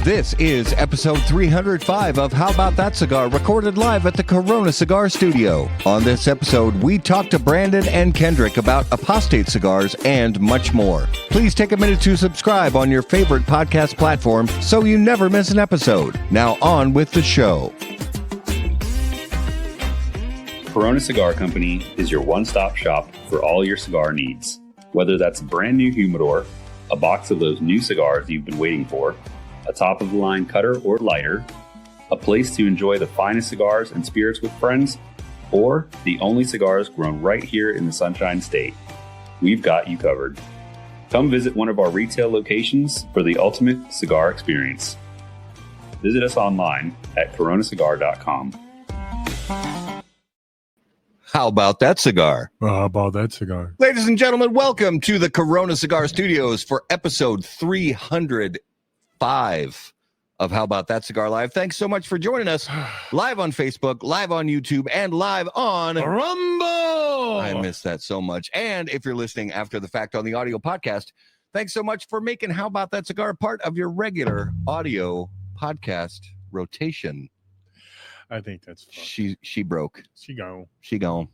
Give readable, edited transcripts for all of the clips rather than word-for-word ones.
This is episode 305 of How About That Cigar, recorded live at the Corona Cigar Studio. On this episode, we talk to Brandon and Kendrick about Apostate Cigars and much more. Please take a minute to subscribe on your favorite podcast platform so you never miss an episode. Now on with the show. Corona Cigar Company is your one-stop shop for all your cigar needs. Whether that's a brand new humidor, a box of those new cigars you've been waiting for, a top-of-the-line cutter or lighter, a place to enjoy the finest cigars and spirits with friends, or the only cigars grown right here in the Sunshine State. We've got you covered. Come visit one of our retail locations for the ultimate cigar experience. Visit us online at coronacigar.com. How about that cigar? How about that cigar? Ladies and gentlemen, welcome to the Corona Cigar Studios for episode 305 of How About That Cigar Live. Thanks so much for joining us live on Facebook, live on YouTube, and live on Rumble. I miss that so much. And if you're listening after the fact on the audio podcast, thanks so much for making How About That Cigar part of your regular audio podcast rotation. I think that's fun. She broke. She gone. She gone.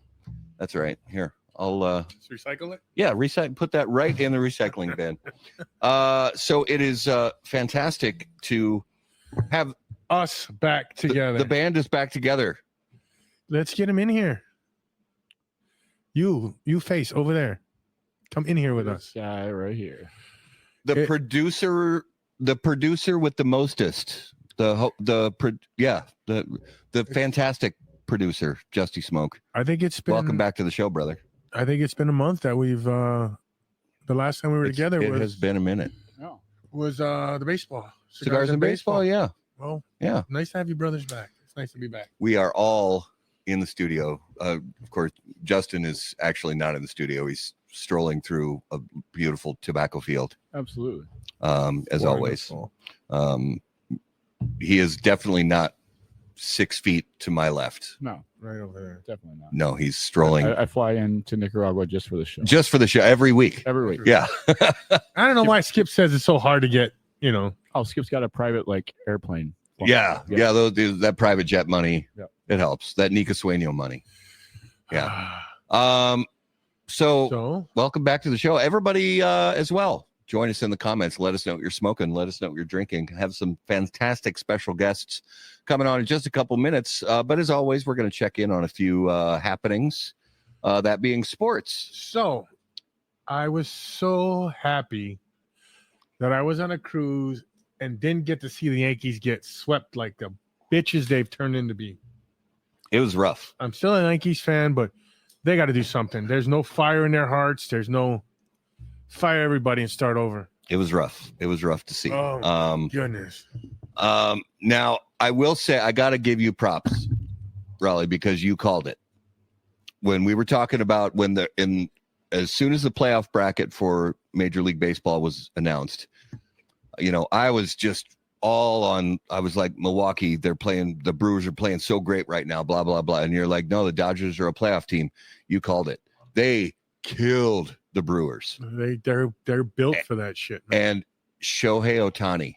That's right. Here, I'll just recycle it. Yeah, recycle. Put that right in the recycling bin. So it is fantastic to have us back together. The band is back together. Let's get him in here. You face over there. Come in here with us. Guy right here. The producer with the mostest. The fantastic producer, Justy Smoke. I think it's been. Welcome back to the show, brother. I think it's been a month that we've. The last time we were together has been a minute. No. Was the baseball Cigars and baseball? Yeah. Well, yeah. Nice to have you brothers back. It's nice to be back. We are all in the studio. Of course, Justin is actually not in the studio. He's strolling through a beautiful tobacco field. Absolutely. As always. He is definitely not 6 feet to my left. No, right over there. Definitely not. No, he's strolling. I fly into Nicaragua just for the show. Just for the show every week. Every week. Yeah. I don't know why Skip says it's so hard to get, Oh, Skip's got a private airplane. Yeah. Yeah. That private jet money. Yep. It helps. That Nika Sueño money. Yeah. So welcome back to the show. Everybody as well. Join us in the comments. Let us know what you're smoking. Let us know what you're drinking. Have some fantastic special guests coming on in just a couple minutes. But as always, we're going to check in on a few happenings, that being sports. So I was so happy that I was on a cruise and didn't get to see the Yankees get swept like the bitches they've turned into be. It was rough. I'm still a Yankees fan, but they got to do something. There's no fire in their hearts. There's no fire everybody and start over. It was rough. It was rough to see. Oh, my goodness. Now, I will say I got to give you props, Raleigh, because you called it. When we were talking about as soon as the playoff bracket for Major League Baseball was announced, I was just all on. I was like, Milwaukee, the Brewers are playing so great right now, blah, blah, blah. And you're like, no, the Dodgers are a playoff team. You called it. They killed the Brewers. They're built for that shit, man. And Shohei Ohtani,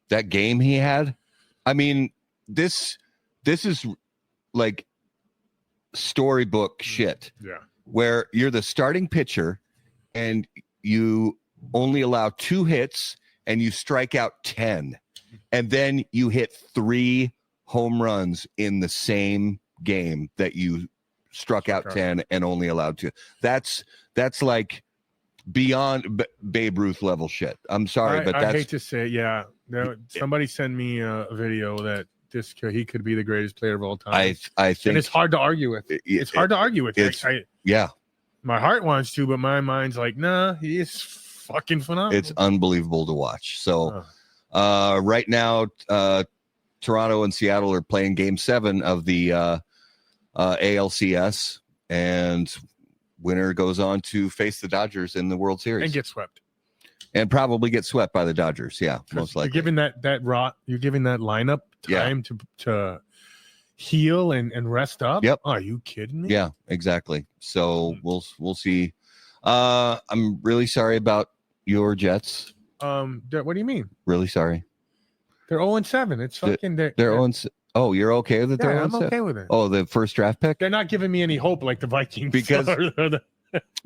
that game he had, I mean, this is like storybook shit. Yeah. Where you're the starting pitcher and you only allow 2 hits and you strike out 10. And then you hit 3 home runs in the same game that you struck out 10 and only allowed 2. That's like beyond Babe Ruth level shit. I'm sorry, but I hate to say it. Yeah. Somebody sent me a video that he could be the greatest player of all time. I think, and it's hard to argue with. It's hard to argue with. Yeah. My heart wants to, but my mind's like, nah, he is fucking phenomenal. It's unbelievable to watch. So right now, Toronto and Seattle are playing Game 7 of the ALCS, and winner goes on to face the Dodgers in the World Series and get swept, and probably get swept by the Dodgers. Yeah, most likely. You're giving that lineup time to heal and rest up. Yep. Are you kidding me? Yeah, exactly. So we'll see. I'm really sorry about your Jets. What do you mean? Really sorry. They're 0-7. It's fucking. Their own. Oh, you're okay with it? Yeah, I'm okay with it. Oh, the first draft pick? They're not giving me any hope like the Vikings. Because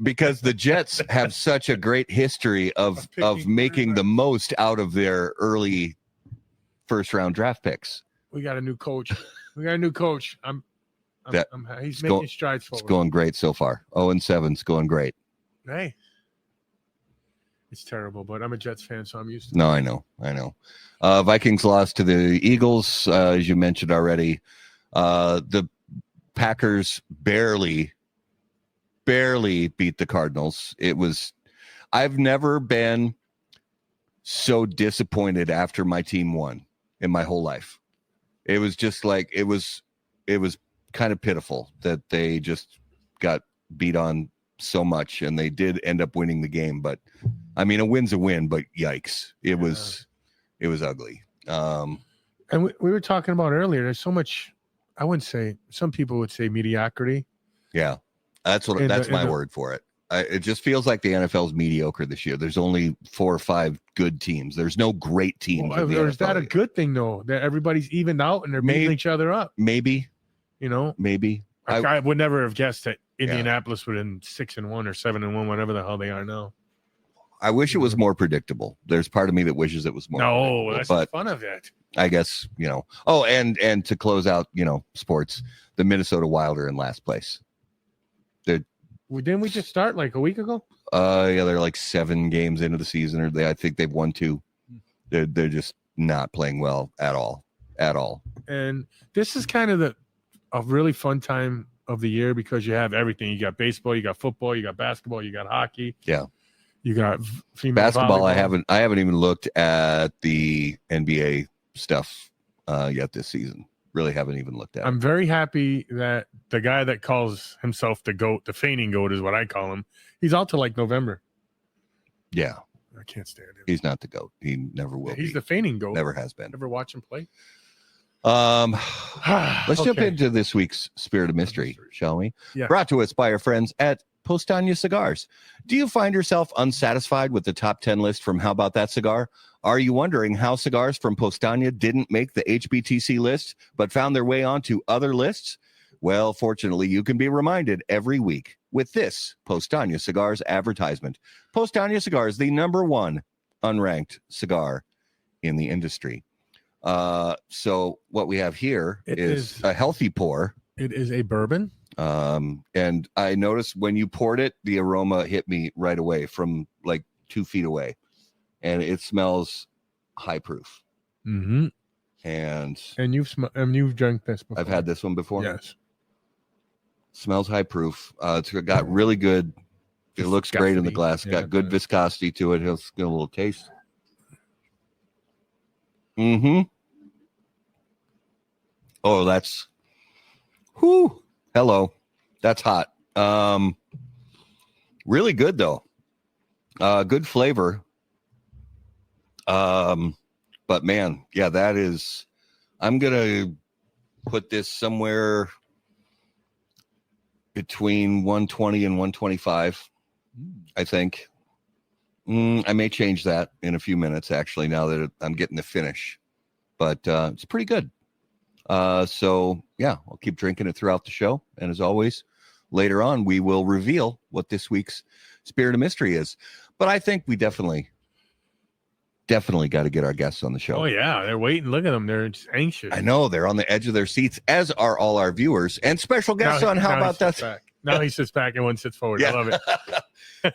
because the Jets have such a great history of making the most out of their early first round draft picks. We got a new coach. He's making strides forward. It's going great so far. 0-7's going great. Hey. It's terrible, but I'm a Jets fan, so I'm used to it. No, I know. Vikings lost to the Eagles, as you mentioned already. The Packers barely beat the Cardinals. I've never been so disappointed after my team won in my whole life. It was just like, it was kind of pitiful that they just got beat on so much, and they did end up winning the game. But I mean, a win's a win, but yikes. It was ugly. And we were talking about earlier, there's so much, I wouldn't say, some people would say mediocrity. Yeah. That's my word for it. It just feels like the NFL's mediocre this year. There's only 4 or 5 good teams. There's no great teams. Or is that a good thing though? That everybody's evened out and they're beating each other up. Maybe. Maybe. I would never have guessed that Indianapolis would in 6-1 or 7-1, whatever the hell they are now. I wish it was more predictable. There's part of me that wishes it was more. No, that's the fun of it. I guess, Oh, and to close out, sports, the Minnesota Wild are in last place. Didn't we just start like a week ago? Yeah, they're like 7 games into the season, or I think they've won 2. They're just not playing well at all. And this is kind of a really fun time of the year because you have everything. You got baseball, you got football, you got basketball, you got hockey. Yeah. You got female basketball. Volleyball. I haven't even looked at the NBA stuff yet this season. Really haven't even looked at it. I'm very happy that the guy that calls himself the GOAT, the feigning GOAT is what I call him, he's out to like November. Yeah. I can't stand him. He's not the GOAT. He never will be. He's the feigning GOAT. Never has been. Ever watch him play? Let's jump into this week's Spirit of Mystery, shall we? Yeah. Brought to us by our friends at Postania Cigars. Do you find yourself unsatisfied with the top 10 list from How About That Cigar? Are you wondering how cigars from Postania didn't make the HBTC list, but found their way onto other lists? Well, fortunately, you can be reminded every week with this Postania Cigars advertisement. Postania Cigars, the #1 unranked cigar in the industry. So what we have here is a healthy pour. It is a bourbon. And I noticed when you poured it, the aroma hit me right away from like 2 feet away, and it smells high proof. Mm-hmm. And you've drank this before. I've had this one before. Yes. Smells high proof. It's got really good. It looks great in the glass. Got good viscosity to it. It's got a little taste. Mm-hmm. Oh, that's. Whoo. Hello. That's hot. Really good though. Good flavor. But man, yeah, that is, I'm going to put this somewhere between 120 and 125, I think. I may change that in a few minutes, actually, now that I'm getting the finish. But it's pretty good. So, yeah, I'll keep drinking it throughout the show. And as always, later on, we will reveal what this week's Spirit of Mystery is. But I think we definitely got to get our guests on the show. Oh, yeah. They're waiting. Look at them. They're just anxious. I know. They're on the edge of their seats, as are all our viewers. And special guests on How About That. Now he sits back and one sits forward. Yeah. I love it.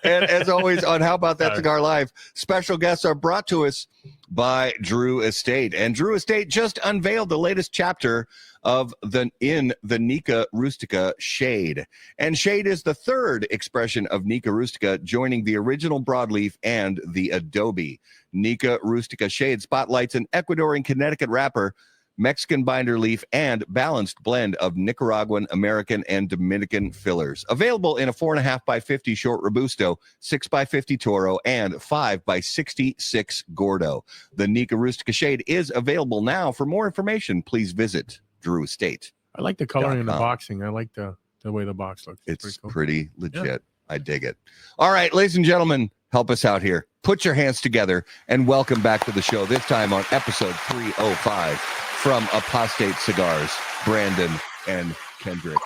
And as always on How About That Cigar Live, special guests are brought to us by Drew Estate. And Drew Estate just unveiled the latest chapter of the Nica Rustica Shade. And Shade is the third expression of Nica Rustica, joining the original broadleaf and the Adobe. Nica Rustica Shade spotlights an Ecuadorian Connecticut wrapper, Mexican binder leaf, and balanced blend of Nicaraguan, American, and Dominican fillers. Available in a 4.5 by 50 short Robusto, 6 by 50 Toro, and 5 by 66 Gordo. The Nica Rustica Shade is available now. For more information, please visit Drew Estate. I like the coloring and the boxing. I like the way the box looks. It's pretty legit. Yeah. I dig it. All right, ladies and gentlemen, help us out here. put your hands together and welcome back to the show. This time on episode 305 from Apostate Cigars, Brandon and Kendrick.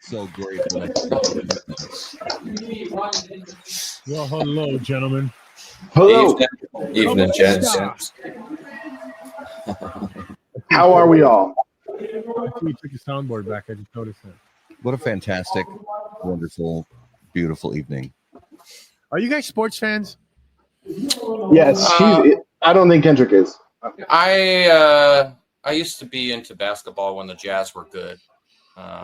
So great. Well, hello, gentlemen. Hello. Evening, gents. How are we all? I think we took the soundboard back. I just noticed that. What a fantastic, wonderful, beautiful evening. Are you guys sports fans? Yes. I don't think Kendrick is. I used to be into basketball when the Jazz were good. I'll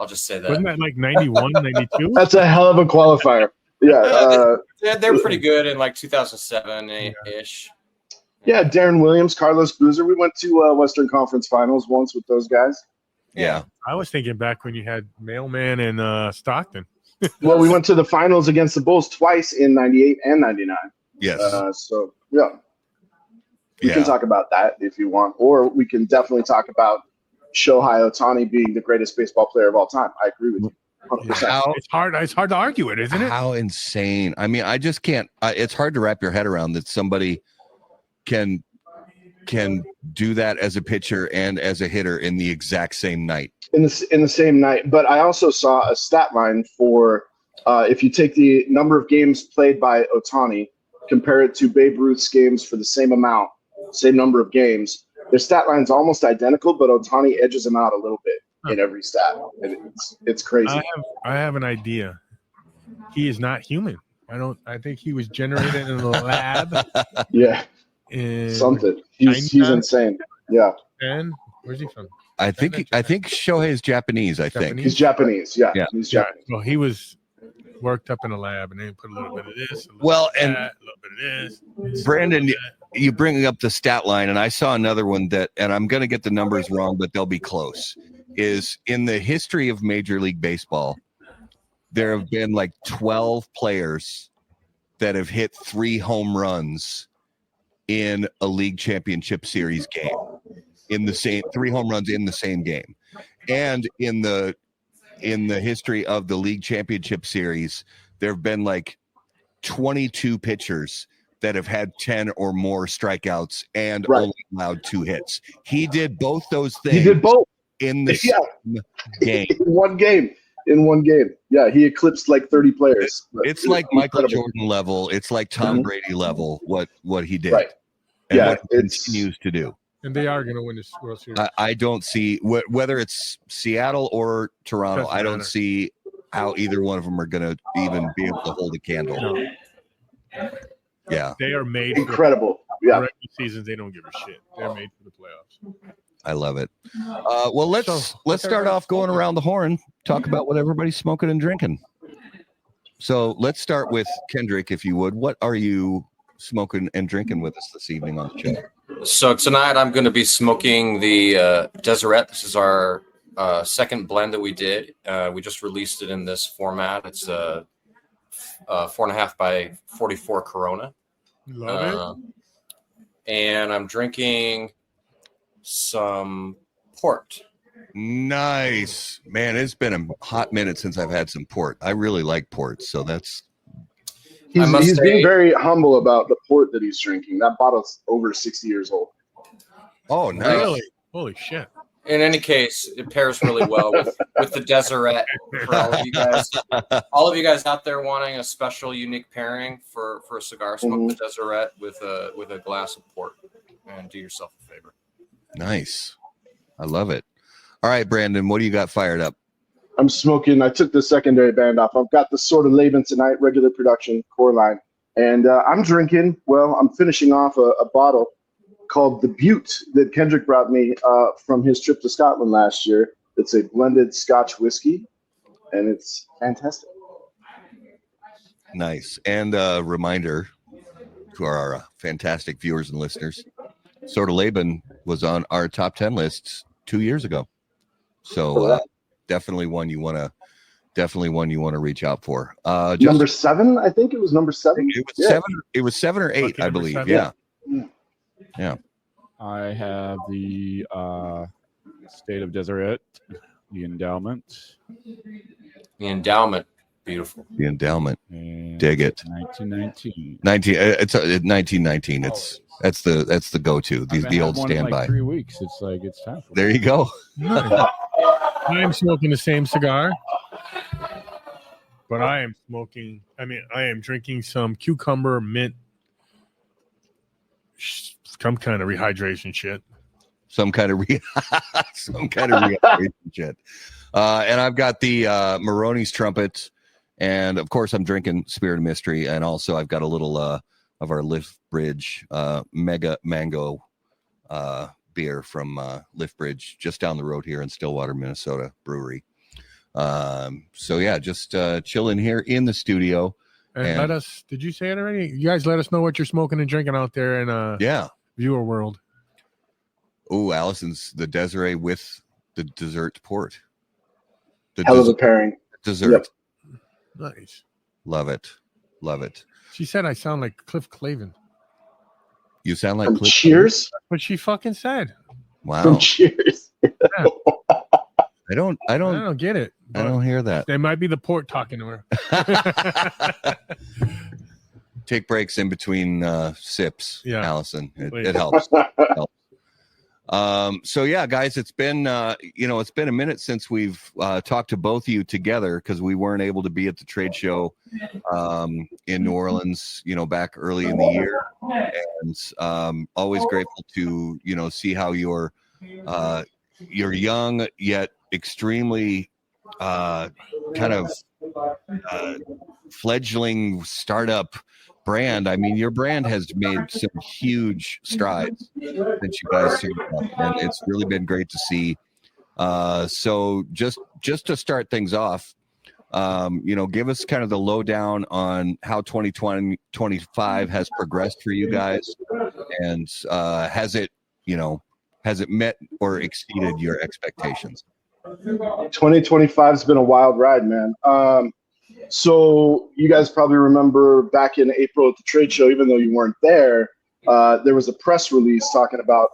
just say Wasn't that. that like 91, 92? That's a hell of a qualifier. Yeah. They're pretty good in like 2007-ish. Yeah. Darren Williams, Carlos Boozer. We went to Western Conference Finals once with those guys. Yeah. I was thinking back when you had Mailman and Stockton. Well, we went to the finals against the Bulls twice in '98 and '99. Yes. So yeah, we can talk about that if you want, or we can definitely talk about Shohei Ohtani being the greatest baseball player of all time. I agree with you, 100%. It's hard to argue it, isn't it? How insane. I mean, I just can't. It's hard to wrap your head around that somebody can do that as a pitcher and as a hitter in the exact same night. In the same night. But I also saw a stat line for if you take the number of games played by Ohtani, compare it to Babe Ruth's games for the same amount, same number of games, their stat line's almost identical, but Ohtani edges him out a little bit in every stat. And it's crazy. I have an idea. He is not human. I think he was generated in a lab. Yeah. Something. He's insane. Yeah. And where's he from? I think Shohei is Japanese. I think He's Japanese. Yeah. Yeah. He's Japanese. Well, he was worked up in a lab, and they put a little bit of this, a little Well, bit of and that, a little bit of this. Brandon, you bring up the stat line, and I saw another one that, and I'm going to get the numbers wrong, but they'll be close. Is in the history of Major League Baseball, there have been like 12 players that have hit 3 home runs in a league championship series game. In the same 3 home runs in the same game, and in the history of the league championship series, there have been like 22 pitchers that have had 10 or more strikeouts and only allowed 2 hits. He did both those things. He did both in the same game. In one game. Yeah, he eclipsed like 30 players. It's like Michael Jordan level. It's like Tom Brady level. What he did, right? And Yeah, what he continues to do. And they are going to win this World Series. I don't see whether it's Seattle or Toronto. I don't see how either one of them are going to even be able to hold a candle. No. Yeah, They are made Incredible. for Yeah. regular seasons. They don't give a shit. They're made for the playoffs. I love it. Well, let's start off going around the horn. Talk about what everybody's smoking and drinking. So let's start with Kendrick, if you would. What are you smoking and drinking with us this evening on the show? So tonight I'm going to be smoking the Deseret. This is our second blend that we did. We just released it in this format. It's a 4.5 by 44 Corona. Love And I'm drinking some port. Nice, man. It's been a hot minute since I've had some port. I really like port, so that's. He's being very humble about the port that he's drinking. That bottle's over 60 years old. Oh, it. nice. Really? Holy shit. In any case, it pairs really well with the Deseret. For all of you guys out there wanting a special, unique pairing for a cigar, smoke the Deseret with a glass of port, and do yourself a favor. Nice. I love it. All right, Brandon, what do you got fired up? I'm smoking. I took the secondary band off. I've got the sort of Laban tonight, regular production, core line. And I'm drinking, I'm finishing off a bottle called the Bout that Kendrick brought me from his trip to Scotland last year. It's a blended Scotch whiskey, and it's fantastic. Nice. And a reminder to our fantastic viewers and listeners, Sorta Laban was on our top 10 lists 2 years ago. So definitely one you want to reach out for. Number 7, I think it was number 7. It was 7 or 8, I believe. 7. Yeah. I have the State of Deseret, the Endowment. The Endowment, beautiful. The Endowment. And Dig it. 1919. 1919. That's the go-to. The old standby. Like 3 weeks. It's like it's time. There you go. Nice. I am smoking the same cigar, but I am drinking some cucumber mint, some kind of rehydration shit. Some kind of rehydration shit. And I've got the Maroni's Trumpet, and of course I'm drinking Spirit of Mystery, and also I've got a little of our Lift Bridge Mega Mango beer from Lift Bridge, just down the road here in Stillwater, Minnesota brewery. So yeah, just chilling here in the studio. And did you say it already? You guys let us know what you're smoking and drinking out there in viewer world. Oh, Allison's the Desiree with the dessert port. Hell of a pairing. Dessert. Yep. Nice. Love it. She said I sound like Cliff Clavin. You sound like From Cliff. Cheers. What she fucking said. Wow. From Cheers. Yeah. I don't get it. I don't hear that. It might be the port talking to her. Take breaks in between sips, Yeah. Allison. Please. It helps. So yeah, guys, it's been it's been a minute since we've talked to both of you together because we weren't able to be at the trade show in New Orleans, back early in the year, and always grateful to see how you're young yet extremely kind of fledgling startup brand. I mean, your brand has made some huge strides since you guys started up, and it's really been great to see. So just to start things off, give us kind of the lowdown on how 2025 has progressed for you guys, and has it met or exceeded your expectations? 2025 has been a wild ride, man. So you guys probably remember back in April at the trade show, even though you weren't there, there was a press release talking about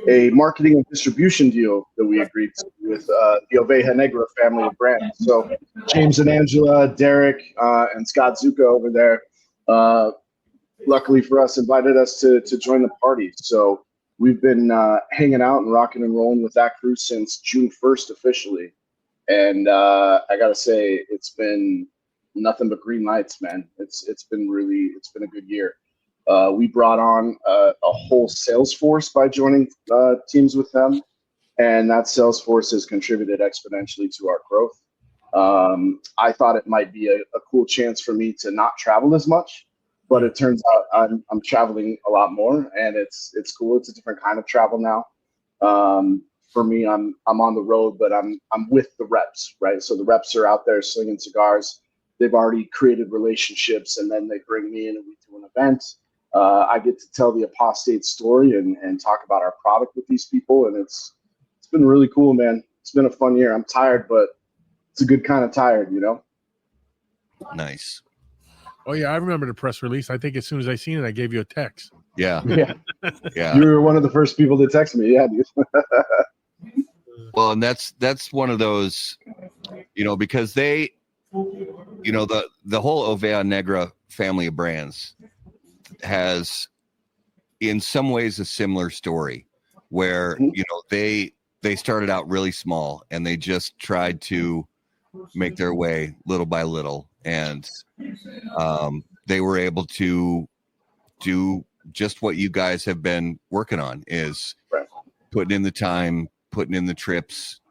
a marketing and distribution deal that we agreed to with the Oveja Negra family of brands. So James and Angela, Derek, and Scott Zuka over there, luckily for us, invited us to join the party. So we've been hanging out and rocking and rolling with that crew since June 1st officially. And I gotta say, it's been nothing but green lights, man. It's been a good year. We brought on a whole sales force by joining teams with them, and that sales force has contributed exponentially to our growth. I thought it might be a cool chance for me to not travel as much, but it turns out I'm traveling a lot more, and it's cool. It's a different kind of travel now. For me, I'm on the road, but I'm with the reps, right? So the reps are out there slinging cigars. They've already created relationships, and then they bring me in and we do an event. I get to tell the Apostate story and talk about our product with these people, and it's been really cool, man. It's been a fun year. I'm tired, but it's a good kind of tired, Nice. Oh yeah, I remember the press release. I think as soon as I seen it, I gave you a text. Yeah. Yeah. You were one of the first people to text me. Yeah, dude. Well, and that's one of those, because they, the whole Oveja Negra family of brands has in some ways a similar story where, they started out really small and they just tried to make their way little by little. And they were able to do just what you guys have been working on, is putting in the time, putting in the trips,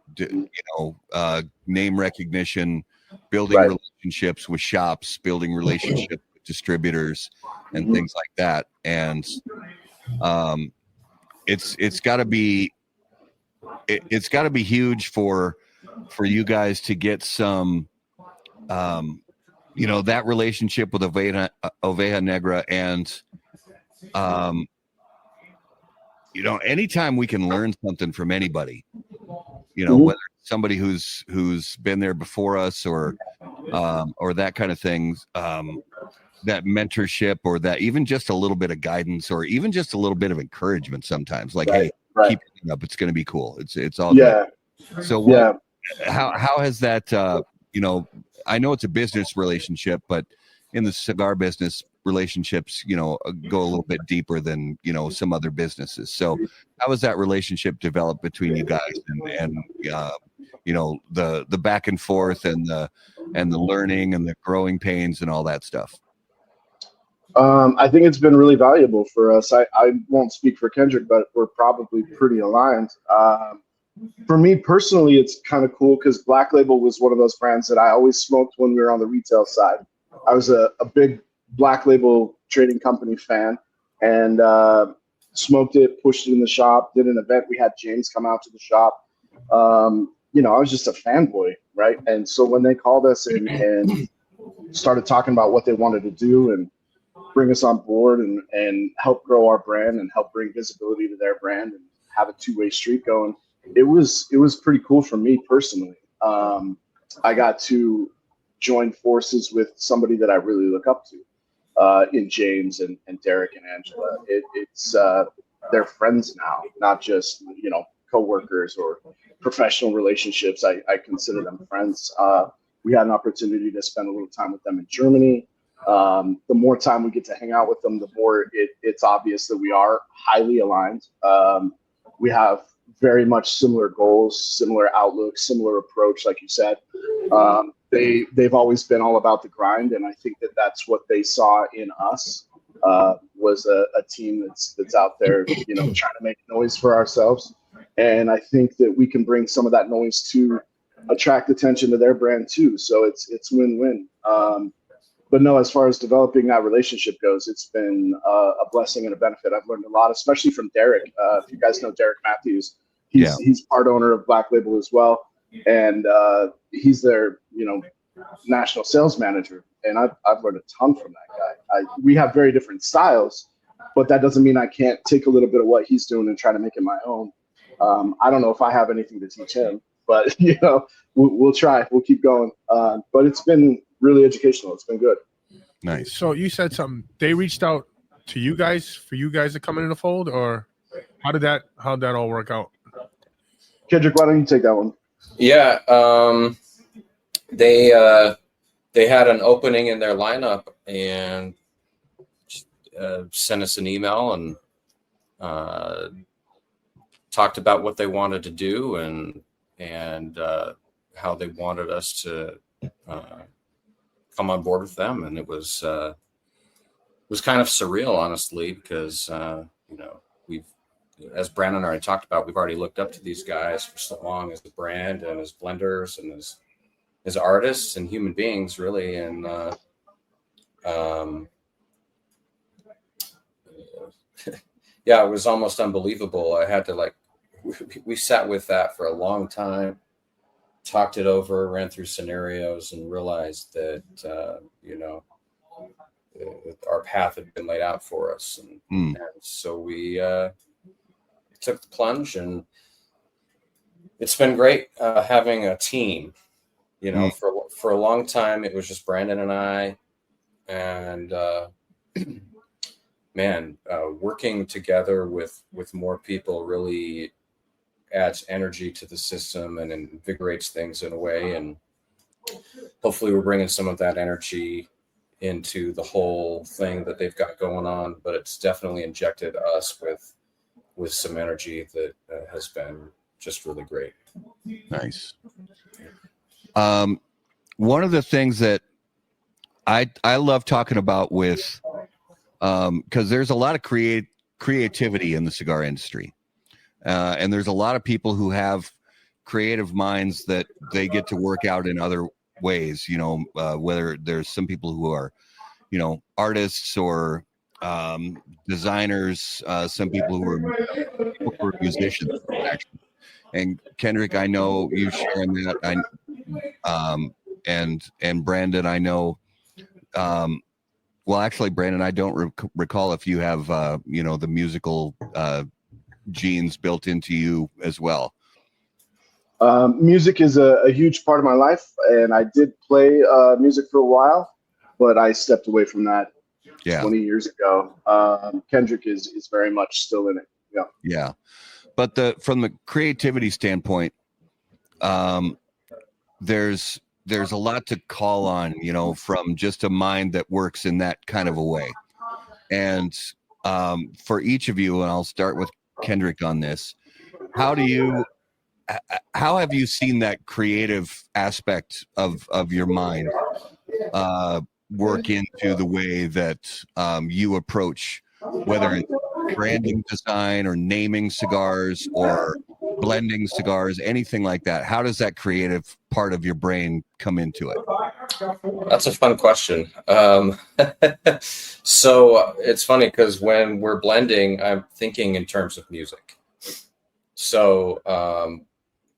name recognition, building relationships with shops, building relationships with distributors and things like that. And it's got to be huge for you guys to get some that relationship with Oveja Negra, and anytime we can learn something from anybody, whether it's somebody who's been there before us or that kind of thing, that mentorship, or that even just a little bit of guidance, or even just a little bit of encouragement sometimes, like, hey, keep it up, it's going to be cool. It's all good. So how has that, I know it's a business relationship, but in the cigar business, relationships, go a little bit deeper than, some other businesses. So how was that relationship developed between you guys and the back and forth and the learning and the growing pains and all that stuff? I think it's been really valuable for us. I won't speak for Kendrick, but we're probably pretty aligned. For me personally, it's kind of cool because Black Label was one of those brands that I always smoked when we were on the retail side. I was a big Black Label trading company fan, and smoked it, pushed it in the shop, did an event. We had James come out to the shop. I was just a fanboy, right? And so when they called us and started talking about what they wanted to do and bring us on board and help grow our brand and help bring visibility to their brand and have a two-way street going, it was pretty cool for me personally. I got to join forces with somebody that I really look up to in James and Derek and Angela. It's they're friends now, not just co-workers or professional relationships. I consider them friends. We had an opportunity to spend a little time with them in Germany. The more time we get to hang out with them, the more it's obvious that we are highly aligned. We have very much similar goals, similar outlooks, similar approach, like you said. They've always been all about the grind, and I think that's what they saw in us, was a team that's out there, trying to make noise for ourselves. And I think that we can bring some of that noise to attract attention to their brand too. So it's win-win. But no, as far as developing that relationship goes, it's been a blessing and a benefit. I've learned a lot, especially from Derek. If you guys know Derek Matthews, he's part owner of Black Label as well. And he's their, national sales manager. And I've learned a ton from that guy. We have very different styles, but that doesn't mean I can't take a little bit of what he's doing and try to make it my own. I don't know if I have anything to teach him, but we'll try. We'll keep going. But it's been really educational. It's been good. Nice. So you said something. They reached out to you guys for you guys to come into the fold, or how'd that all work out? Kendrick, why don't you take that one? Yeah, they had an opening in their lineup and sent us an email and talked about what they wanted to do and how they wanted us to come on board with them. And it was kind of surreal, honestly, because we've, as Brandon already talked about, we've already looked up to these guys for so long as a brand and as blenders and as artists and human beings, really. And yeah, it was almost unbelievable. I had to we sat with that for a long time, talked it over, ran through scenarios, and realized that our path had been laid out for us, and so we took the plunge, and it's been great having a team. For a long time it was just Brandon and I, and working together with more people really adds energy to the system and invigorates things in a way. And hopefully we're bringing some of that energy into the whole thing that they've got going on, but it's definitely injected us with some energy that has been just really great. Nice. One of the things that I love talking about with, because there's a lot of creativity in the cigar industry. And there's a lot of people who have creative minds that they get to work out in other ways, whether there's some people who are, artists or designers, some people who are musicians, actually. And Kendrick, I know you sharing that. And Brandon, I know. Well, actually, Brandon, I don't recall if you have, the musical genes built into you as well. Music is a huge part of my life, and I did play music for a while, but I stepped away from that 20 years ago. Kendrick is very much still in it. Yeah. But from the creativity standpoint, there's there's a lot to call on, you know, from just a mind that works in that kind of a way. And for each of you, and I'll start with Kendrick on this, how have you seen that creative aspect of your mind work into the way that you approach, whether it's branding design or naming cigars or blending cigars, anything like that? How does that creative part of your brain come into it? That's a fun question. So it's funny because when we're blending, I'm thinking in terms of music. So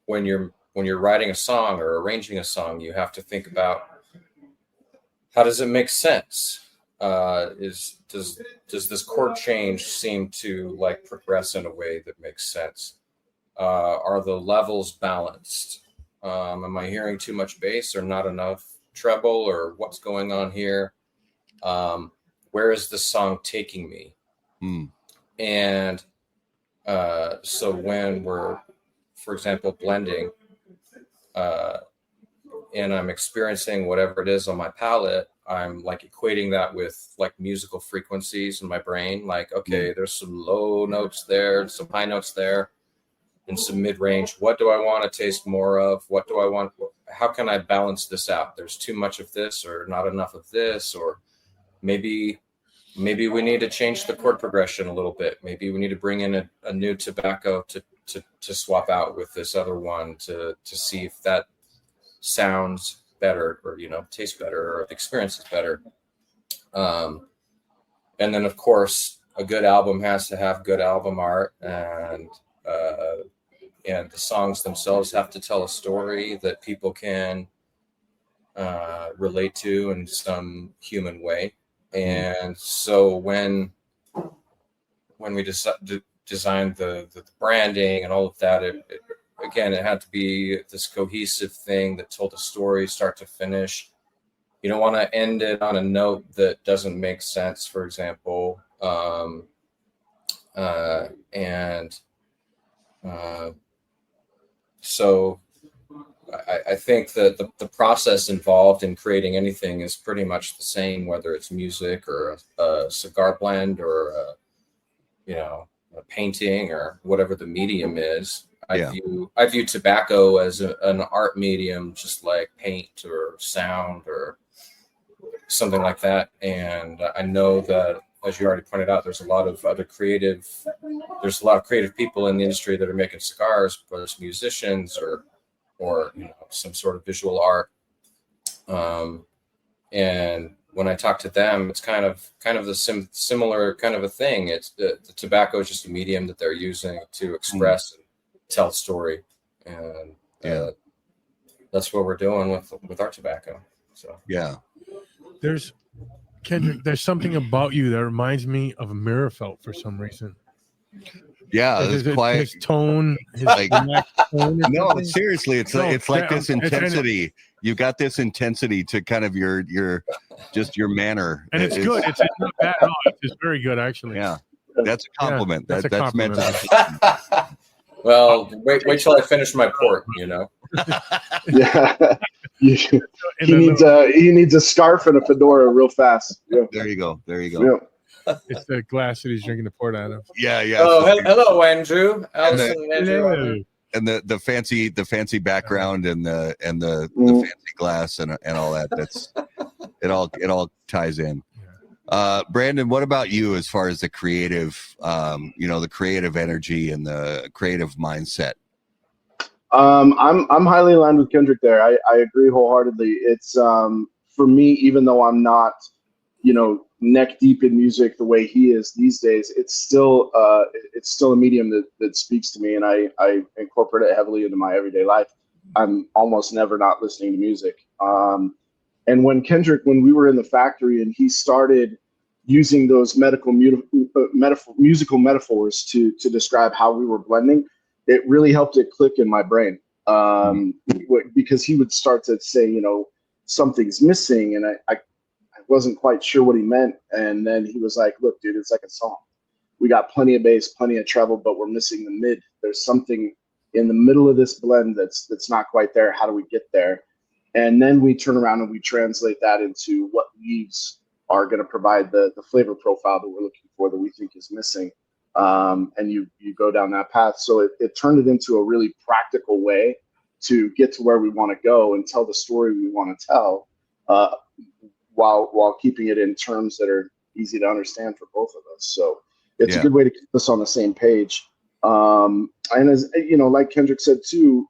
when you're writing a song or arranging a song, you have to think about, how does it make sense? Does this chord change seem to like progress in a way that makes sense? Are the levels balanced? Am I hearing too much bass or not enough treble, or what's going on here? Where is this song taking me? And so when we're, for example, blending, and I'm experiencing whatever it is on my palette, I'm like equating that with like musical frequencies in my brain. Like, okay, there's some low notes there, some high notes there, and some mid-range. What do I want to taste more of? What do I want? How can I balance this out? There's too much of this or not enough of this, or maybe we need to change the chord progression a little bit. Maybe we need to bring in a new tobacco to swap out with this other one to see if that sounds better, or, you know, tastes better, or the experience is better. And then of course a good album has to have good album art, and the songs themselves have to tell a story that people can relate to in some human way. And so when we designed the branding and all of that, it had to be this cohesive thing that told a story start to finish. You don't want to end it on a note that doesn't make sense, for example. So I think that the process involved in creating anything is pretty much the same, whether it's music or a cigar blend or a painting or whatever the medium is. I view tobacco as an art medium, just like paint or sound or something like that. And I know that, as you already pointed out, there's a lot of creative people in the industry that are making cigars, whether it's musicians or some sort of visual art. And when I talk to them, it's kind of the similar kind of a thing. It's the tobacco is just a medium that they're using to express and tell a story, and that's what we're doing with our tobacco. So there's something about you that reminds me of a Mirafelt for some reason. His tone, his tone. No, seriously, it's like this intensity. You've got this intensity to kind of your manner, and it's good. It's not bad at all. It's very good, actually. Yeah, that's a compliment. Yeah, that's meant to. Well, wait till I finish my port. You know. Yeah. He needs a scarf and a fedora real fast. Yeah. There you go. Yeah. It's the glass that he's drinking the port out of. Yeah. Oh, hello, Andrew. Allison and Andrew. And the fancy background and the fancy glass and all that. That's it all ties in. Brandon, what about you as far as the creative, the creative energy and the creative mindset? I'm highly aligned with Kendrick there. I agree wholeheartedly. It's for me, even though I'm not, neck deep in music the way he is these days, it's still a medium that speaks to me, and I incorporate it heavily into my everyday life. I'm almost never not listening to music. And when we were in the factory and he started using those musical metaphors to describe how we were blending, it really helped it click in my brain. Because he would start to say, something's missing, and I wasn't quite sure what he meant. And then he was like, look, dude, it's like a song. We got plenty of bass, plenty of treble, but we're missing the mid. There's something in the middle of this blend that's not quite there. How do we get there? And then we turn around and we translate that into what leaves are going to provide the flavor profile that we're looking for, that we think is missing. And you go down that path. So it turned it into a really practical way to get to where we want to go and tell the story we want to tell, while keeping it in terms that are easy to understand for both of us. So it's a good way to keep us on the same page. And as you know, like Kendrick said too,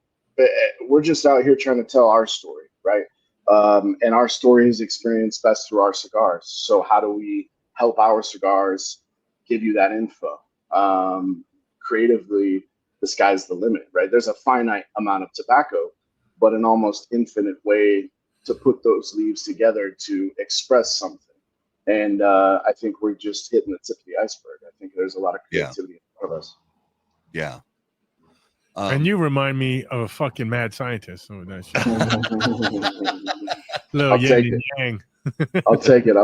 we're just out here trying to tell our story, right? And our story is experienced best through our cigars. So how do we help our cigars give you that info? Creatively, the sky's the limit, right? There's a finite amount of tobacco, but an almost infinite way to put those leaves together to express something. And I think we're just hitting the tip of the iceberg. I think there's a lot of creativity in front of us. Yeah. And you remind me of a fucking mad scientist. So that shit. Little I'll take yin it. and yang. I'll take it.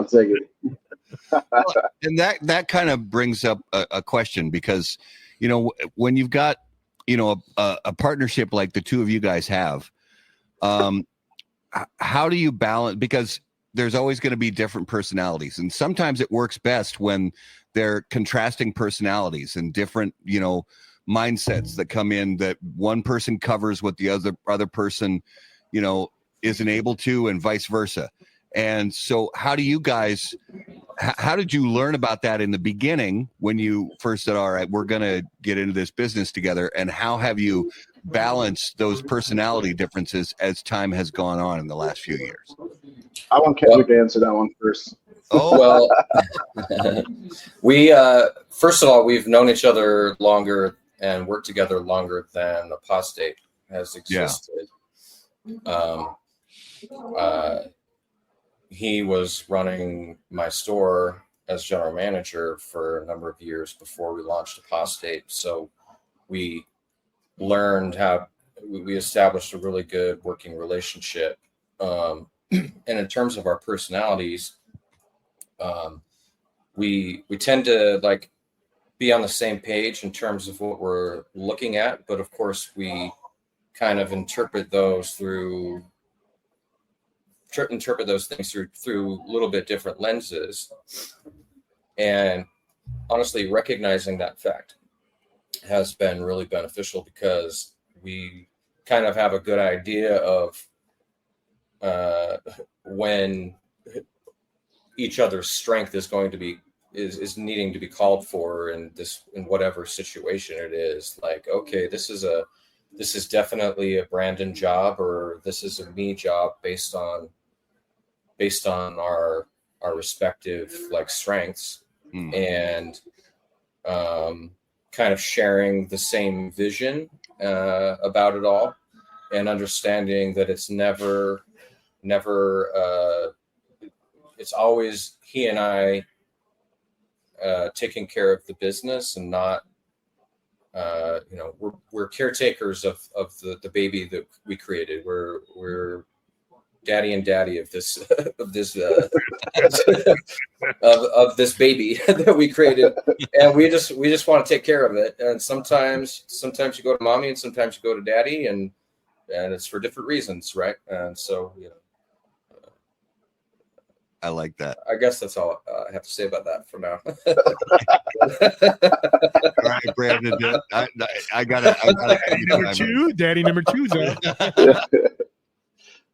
And that kind of brings up a question, because, you know, when you've got, you know, a partnership like the two of you guys have, how do you balance? Because there's always going to be different personalities, and sometimes it works best when they're contrasting personalities and different, you know, mindsets that come in, that one person covers what the other person, you know, isn't able to, and vice versa. And so how do you guys, how did you learn about that in the beginning when you first said, all right, we're going to get into this business together? And how have you balanced those personality differences as time has gone on in the last few years? I want Kendrick to answer that one first. Oh, well, we first of all, we've known each other longer and worked together longer than Apostate has existed. He was running my store as general manager for a number of years before we launched Apostate. So we learned how, we established a really good working relationship. And in terms of our personalities, we tend to like be on the same page in terms of what we're looking at, but of course we kind of interpret those things through a little bit different lenses. And honestly, recognizing that fact has been really beneficial, because we kind of have a good idea of when each other's strength is going to be is needing to be called for in whatever situation it is. Like, okay, this is definitely a Brandon job, or this is a me job based on our respective like strengths, and kind of sharing the same vision about it all, and understanding that it's never it's always he and I taking care of the business, and not you know, we're caretakers of the baby that we created. We're daddy and daddy of this of this of this baby that we created, and we just want to take care of it. And sometimes you go to mommy, and sometimes you go to daddy, and it's for different reasons, right? And so, you know, I like that. I guess that's all I have to say about that for now. All right, Brandon, I gotta Daddy number two.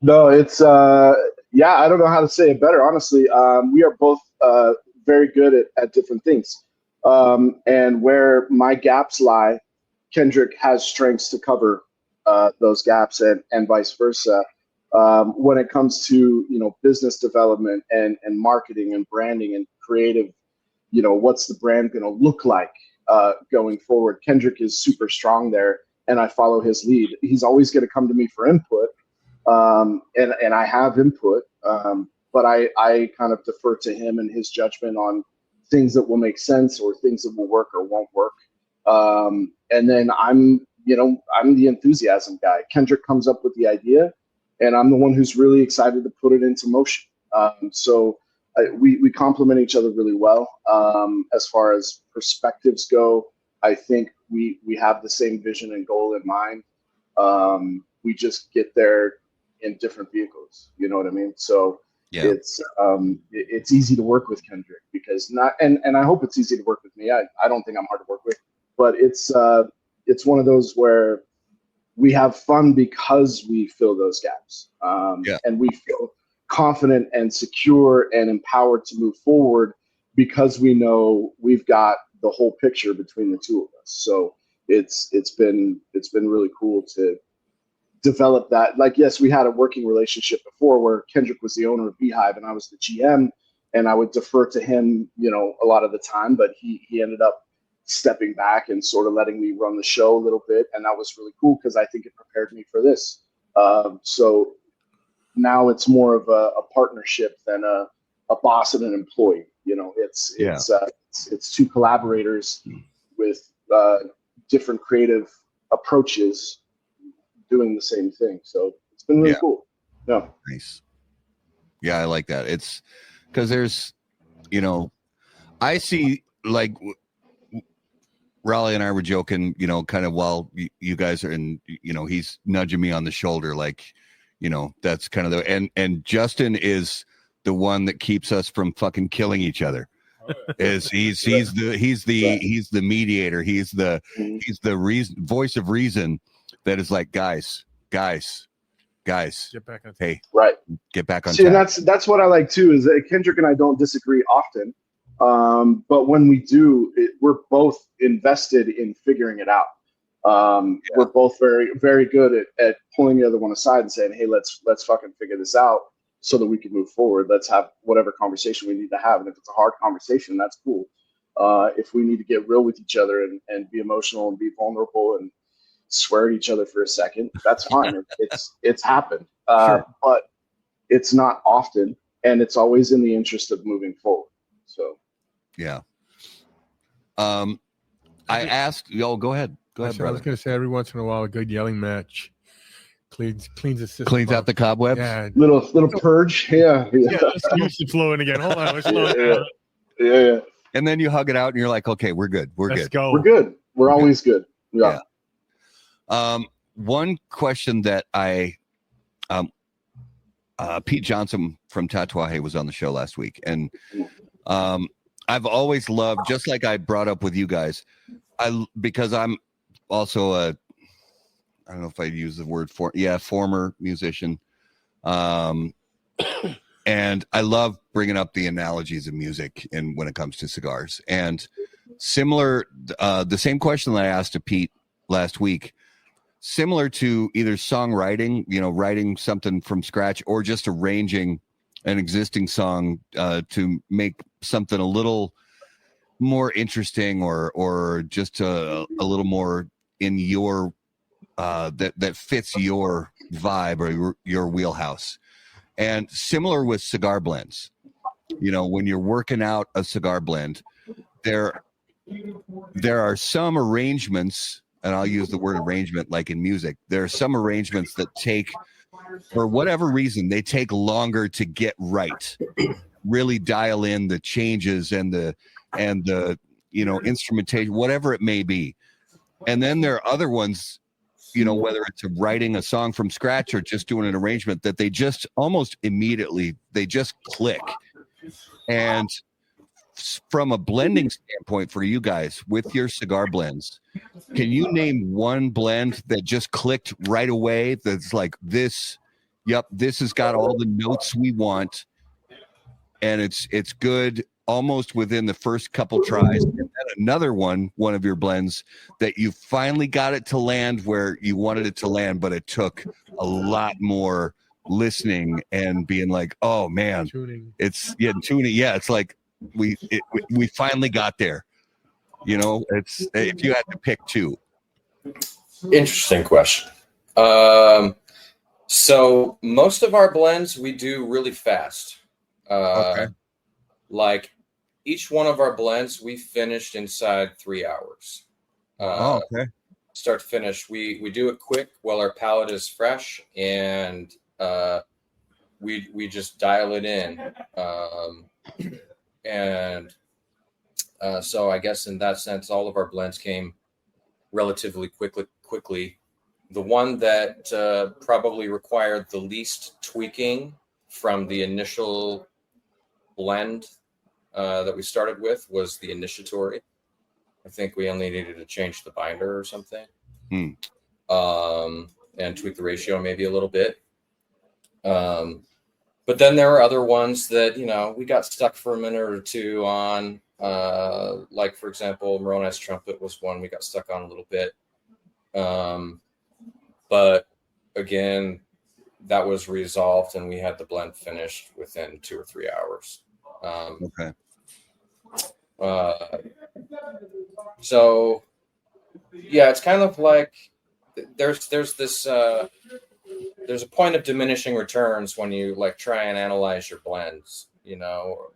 No, it's yeah, I don't know how to say it better, honestly. We are both very good at different things, and where my gaps lie, Kendrick has strengths to cover those gaps, and vice versa. When it comes to, you know, business development and marketing and branding and creative, you know, what's the brand going to look like going forward? Kendrick is super strong there, and I follow his lead. He's always going to come to me for input, and I have input, but I kind of defer to him and his judgment on things that will make sense or things that will work or won't work. And then I'm the enthusiasm guy. Kendrick comes up with the idea, and I'm the one who's really excited to put it into motion. So we complement each other really well. As far as perspectives go, I think we have the same vision and goal in mind. We just get there in different vehicles. You know what I mean? So Yeah. it's easy to work with Kendrick because and I hope it's easy to work with me. I don't think I'm hard to work with, but it's one of those where we have fun because we fill those gaps. And we feel confident and secure and empowered to move forward because we know we've got the whole picture between the two of us. So it's been really cool to develop that. Like, yes, we had a working relationship before where Kendrick was the owner of Beehive and I was the GM, and I would defer to him, a lot of the time, but he ended up stepping back and sort of letting me run the show a little bit. And that was really cool because I think it prepared me for this. So now it's more of a partnership than a boss and an employee. It's two collaborators with different creative approaches doing the same thing. So it's been really cool. Yeah. Nice. Yeah, I like that. It's because there's, I see, like, Raleigh and I were joking, kind of while you guys are in, he's nudging me on the shoulder, like, that's kind of and Justin is the one that keeps us from fucking killing each other. He's the mediator. He's the reason, voice of reason that is like, guys, Get back on. hey, right, get back on See, track. and that's what I like too, is that Kendrick and I don't disagree often. But when we do, we're both invested in figuring it out. We're both very, very good at pulling the other one aside and saying, hey, let's fucking figure this out so that we can move forward. Let's have whatever conversation we need to have. And if it's a hard conversation, that's cool. If we need to get real with each other and be emotional and be vulnerable and swear at each other for a second, that's fine. It's happened. Sure. But it's not often, and it's always in the interest of moving forward. So Yeah. I asked, go ahead. Go ahead, I was brother. going to say, every once in a while, a good yelling match cleans the system. Cleans out the cobwebs. Yeah. little purge. Yeah. Let's get flowing again. Hold on. Let's slow it down. Yeah. And then you hug it out and you're like, okay, we're good. Let's go. We're good. We're always good. Yeah. One question that Pete Johnson from Tatuaje was on the show last week. And I've always loved, just like I brought up with you guys, because I'm also I don't know if I'd use the word former musician. And I love bringing up the analogies of music and when it comes to cigars. And similar, the same question that I asked to Pete last week, similar to either songwriting, writing something from scratch, or just arranging an existing song to make something a little more interesting or just a little more in your that fits your vibe or your wheelhouse. And similar with cigar blends, when you're working out a cigar blend, there are some arrangements, and I'll use the word arrangement like in music. There are some arrangements that take, for whatever reason, they take longer to get right, really dial in the changes and the instrumentation, whatever it may be. And then there are other ones, whether it's writing a song from scratch or just doing an arrangement, that they just almost immediately, they just click. And from a blending standpoint for you guys with your cigar blends, can you name one blend that just clicked right away? That's like this has got all the notes we want, and it's good almost within the first couple tries. And then another one of your blends that you finally got it to land where you wanted it to land, but it took a lot more listening and being like, oh man, Tuning. Tuning. Yeah, it's like we finally got there. It's, if you had to pick two. Interesting question. So most of our blends we do really fast. Okay. Like each one of our blends we finished inside 3 hours. Okay. Start to finish. We do it quick while our palate is fresh, and we just dial it in. So I guess in that sense, all of our blends came relatively quickly. The one that probably required the least tweaking from the initial blend that we started with was the initiatory. I think we only needed to change the binder or something, and tweak the ratio maybe a little bit. But then there were other ones that, we got stuck for a minute or two on, like, for example, Moroni's Trumpet was one we got stuck on a little bit. But again, that was resolved and we had the blend finished within 2 or 3 hours. Okay. So yeah, it's kind of like there's this there's a point of diminishing returns when you like try and analyze your blends,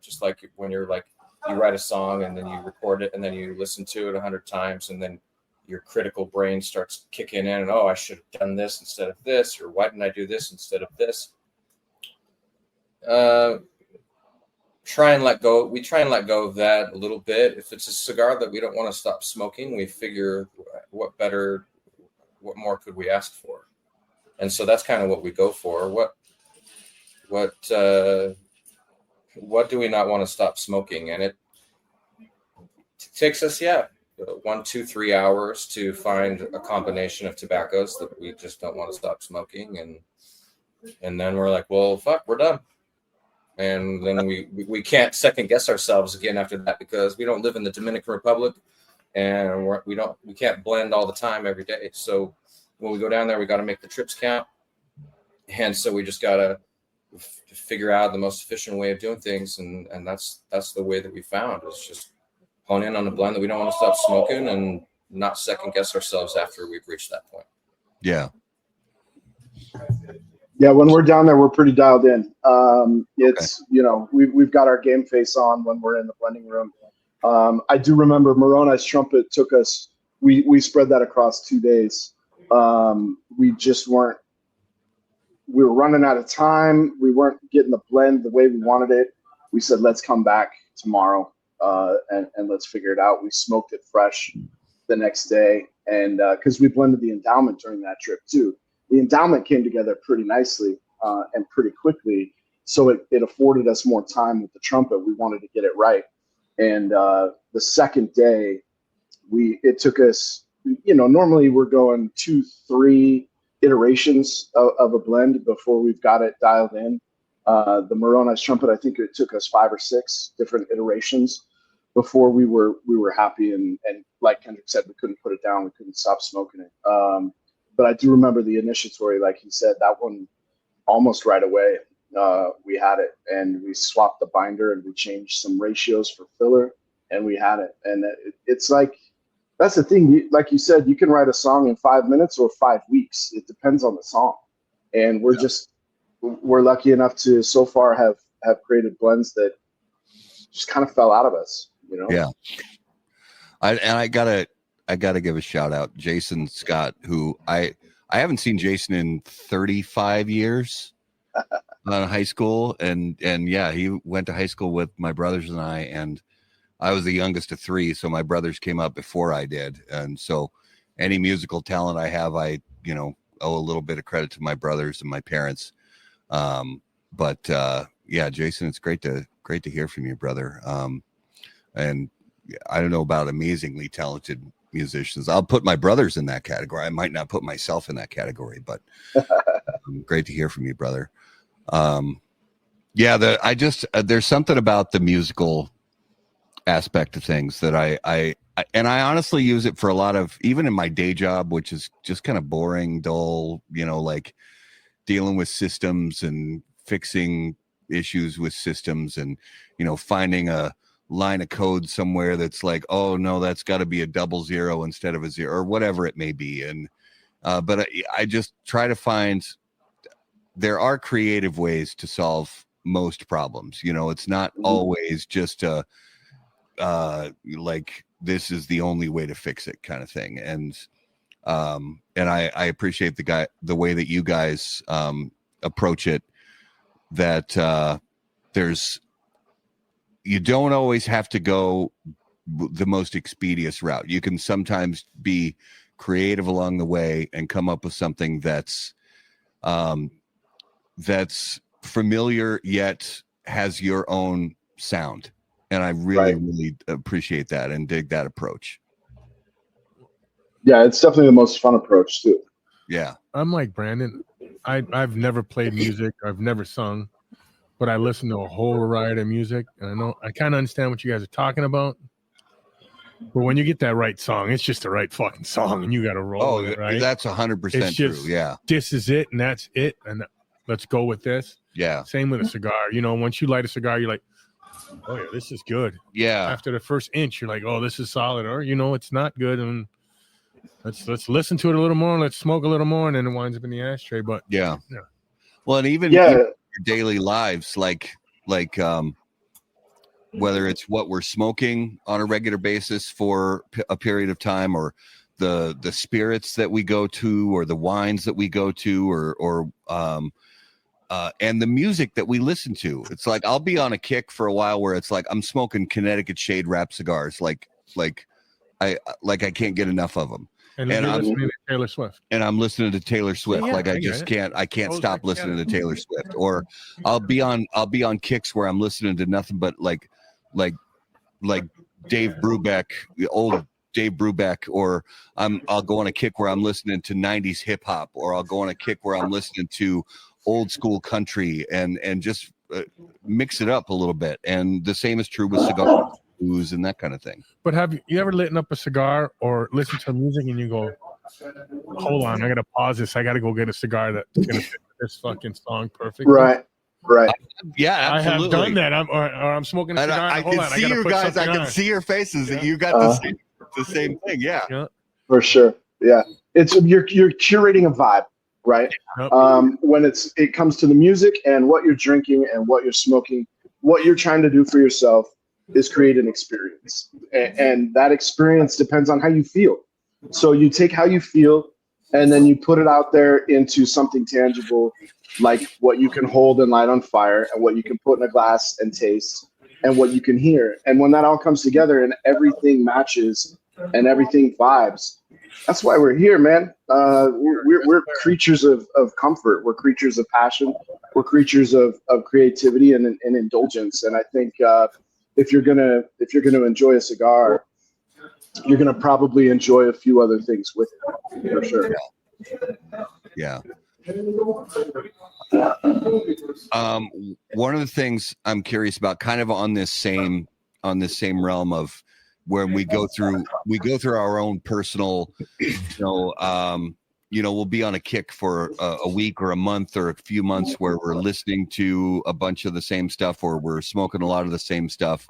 just like when you're like, you write a song and then you record it and then you listen to it 100 times and then your critical brain starts kicking in and, I should have done this instead of this, or why didn't I do this instead of this? Try and let go. We try and let go of that a little bit. If it's a cigar that we don't want to stop smoking, we figure what more could we ask for? And so that's kind of what we go for. What do we not want to stop smoking? And it takes us, 1, 2, 3 hours to find a combination of tobaccos that we just don't want to stop smoking. And then we're like, well, fuck, we're done. And then we can't second guess ourselves again after that, because we don't live in the Dominican Republic and we can't blend all the time every day. So when we go down there, we got to make the trips count. And so we just got to figure out the most efficient way of doing things. And that's the way that we found, is just hone in on the blend that we don't want to stop smoking and not second guess ourselves after we've reached that point. Yeah. Yeah, when we're down there, we're pretty dialed in. It's, we've got our game face on when we're in the blending room. I do remember Moroni's Trumpet took us, we spread that across 2 days. We were running out of time. We weren't getting the blend the way we wanted it. We said, let's come back tomorrow and let's figure it out. We smoked it fresh the next day. And because we blended the endowment during that trip too. The endowment came together pretty nicely and pretty quickly. So it afforded us more time with the trumpet. We wanted to get it right. And the second day, it took us, normally we're going 2, 3 iterations of a blend before we've got it dialed in. The Moroni's Trumpet, I think it took us 5 or 6 different iterations before we were happy. And like Kendrick said, we couldn't put it down. We couldn't stop smoking it. But I do remember the initiatory, like he said, that one almost right away. We had it, and we swapped the binder and we changed some ratios for filler, and we had it. And it's like, that's the thing. Like you said, you can write a song in 5 minutes or 5 weeks. It depends on the song. And we're lucky enough to so far have created blends that just kind of fell out of us, Yeah. I gotta give a shout out, Jason Scott, who I haven't seen Jason in 35 years. High school, and yeah, he went to high school with my brothers and I was the youngest of 3, so my brothers came up before I did, and so any musical talent I have, I owe a little bit of credit to my brothers and my parents. But yeah, Jason, it's great to hear from you, brother. And I don't know about amazingly talented musicians. I'll put my brothers in that category. I might not put myself in that category, but great to hear from you, brother. Yeah, there's something about the musical aspect of things that I honestly use it for a lot of, even in my day job, which is just kind of boring, dull, like dealing with systems and fixing issues with systems and, finding a line of code somewhere that's like, oh no, that's got to be a 00 instead of a 0 or whatever it may be. And, but I just try to find, there are creative ways to solve most problems. It's not always just like this is the only way to fix it kind of thing. And I appreciate the way that you guys approach it, that you don't always have to go the most expeditious route. You can sometimes be creative along the way and come up with something that's familiar yet has your own sound. And I really, really appreciate that and dig that approach. Yeah, it's definitely the most fun approach too. Yeah. I'm like Brandon. I've never played music. I've never sung, but I listen to a whole variety of music. And I kind of understand what you guys are talking about. But when you get that right song, it's just the right fucking song, and you got to roll with it, right? That's 100% true. Yeah. This is it, and that's it, and let's go with this. Yeah. Same with a cigar. You know, once you light a cigar, you're like, oh yeah, this is good. Yeah. After the first inch, you're like, oh, this is solid, or it's not good, and let's listen to it a little more, let's smoke a little more, and then it winds up in the ashtray. But yeah. Well, and even your daily lives, like whether it's what we're smoking on a regular basis for a period of time, or the spirits that we go to, or the wines that we go to, or and the music that we listen to. It's like I'll be on a kick for a while where it's like I'm smoking Connecticut shade wrap cigars, like I can't get enough of them. And I'm listening to Taylor Swift. And I'm listening to Taylor Swift. Yeah, I can't stop listening to Taylor Swift. Or I'll be on kicks where I'm listening to nothing but like Dave Brubeck, the old Dave Brubeck, or I'll go on a kick where I'm listening to 90s hip hop, or I'll go on a kick where I'm listening to old school country, and just mix it up a little bit. And the same is true with cigars, booze, and that kind of thing. But have you ever lit up a cigar or listened to music and you go, hold on, I gotta pause this, I gotta go get a cigar that's gonna fit this fucking song perfectly? Right. Yeah, absolutely. I have done that. I'm smoking a cigar. I can see you guys. I can see your faces. You got the same thing. Yeah, for sure. Yeah, it's you're curating a vibe, right? When it comes to the music and what you're drinking and what you're smoking, what you're trying to do for yourself is create an experience, and that experience depends on how you feel. So you take how you feel, and then you put it out there into something tangible, like what you can hold and light on fire, and what you can put in a glass and taste, and what you can hear. And when that all comes together and everything matches and everything vibes, that's why we're here, man. We're creatures of comfort. We're creatures of passion. We're creatures of creativity and indulgence. And I think if you're gonna enjoy a cigar, you're gonna probably enjoy a few other things with it, for sure. Yeah. One of the things I'm curious about, kind of on this same realm of when we go through our own personal, we'll be on a kick for a week or a month or a few months where we're listening to a bunch of the same stuff, or we're smoking a lot of the same stuff.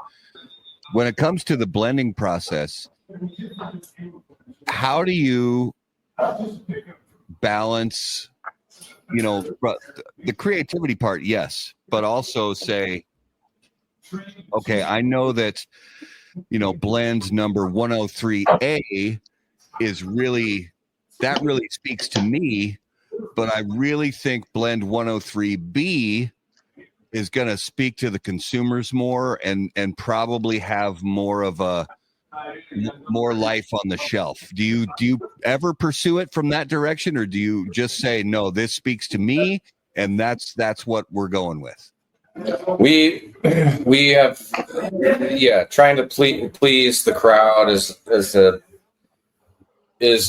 When it comes to the blending process, how do you balance, the creativity part? Yes, but also say, okay, I know that, blend number 103A is really speaks to me, but I really think blend 103B is going to speak to the consumers more and probably have more life on the shelf. Do you ever pursue it from that direction, or do you just say, no, this speaks to me and that's what we're going with? We have, trying to please the crowd is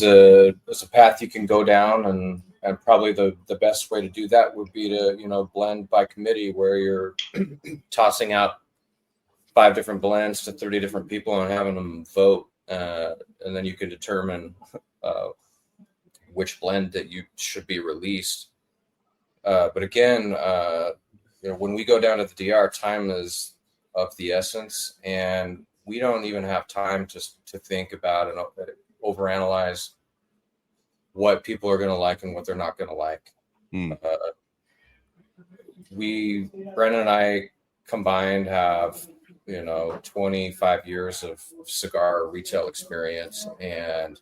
a path you can go down, and probably the best way to do that would be to blend by committee, where you're tossing out 5 different blends to 30 different people and having them vote, and then you can determine which blend that you should be released. But again, when we go down to the DR, time is of the essence, and we don't even have time to think about and overanalyze what people are going to like and what they're not going to like. Brandon and I combined have 25 years of cigar retail experience, and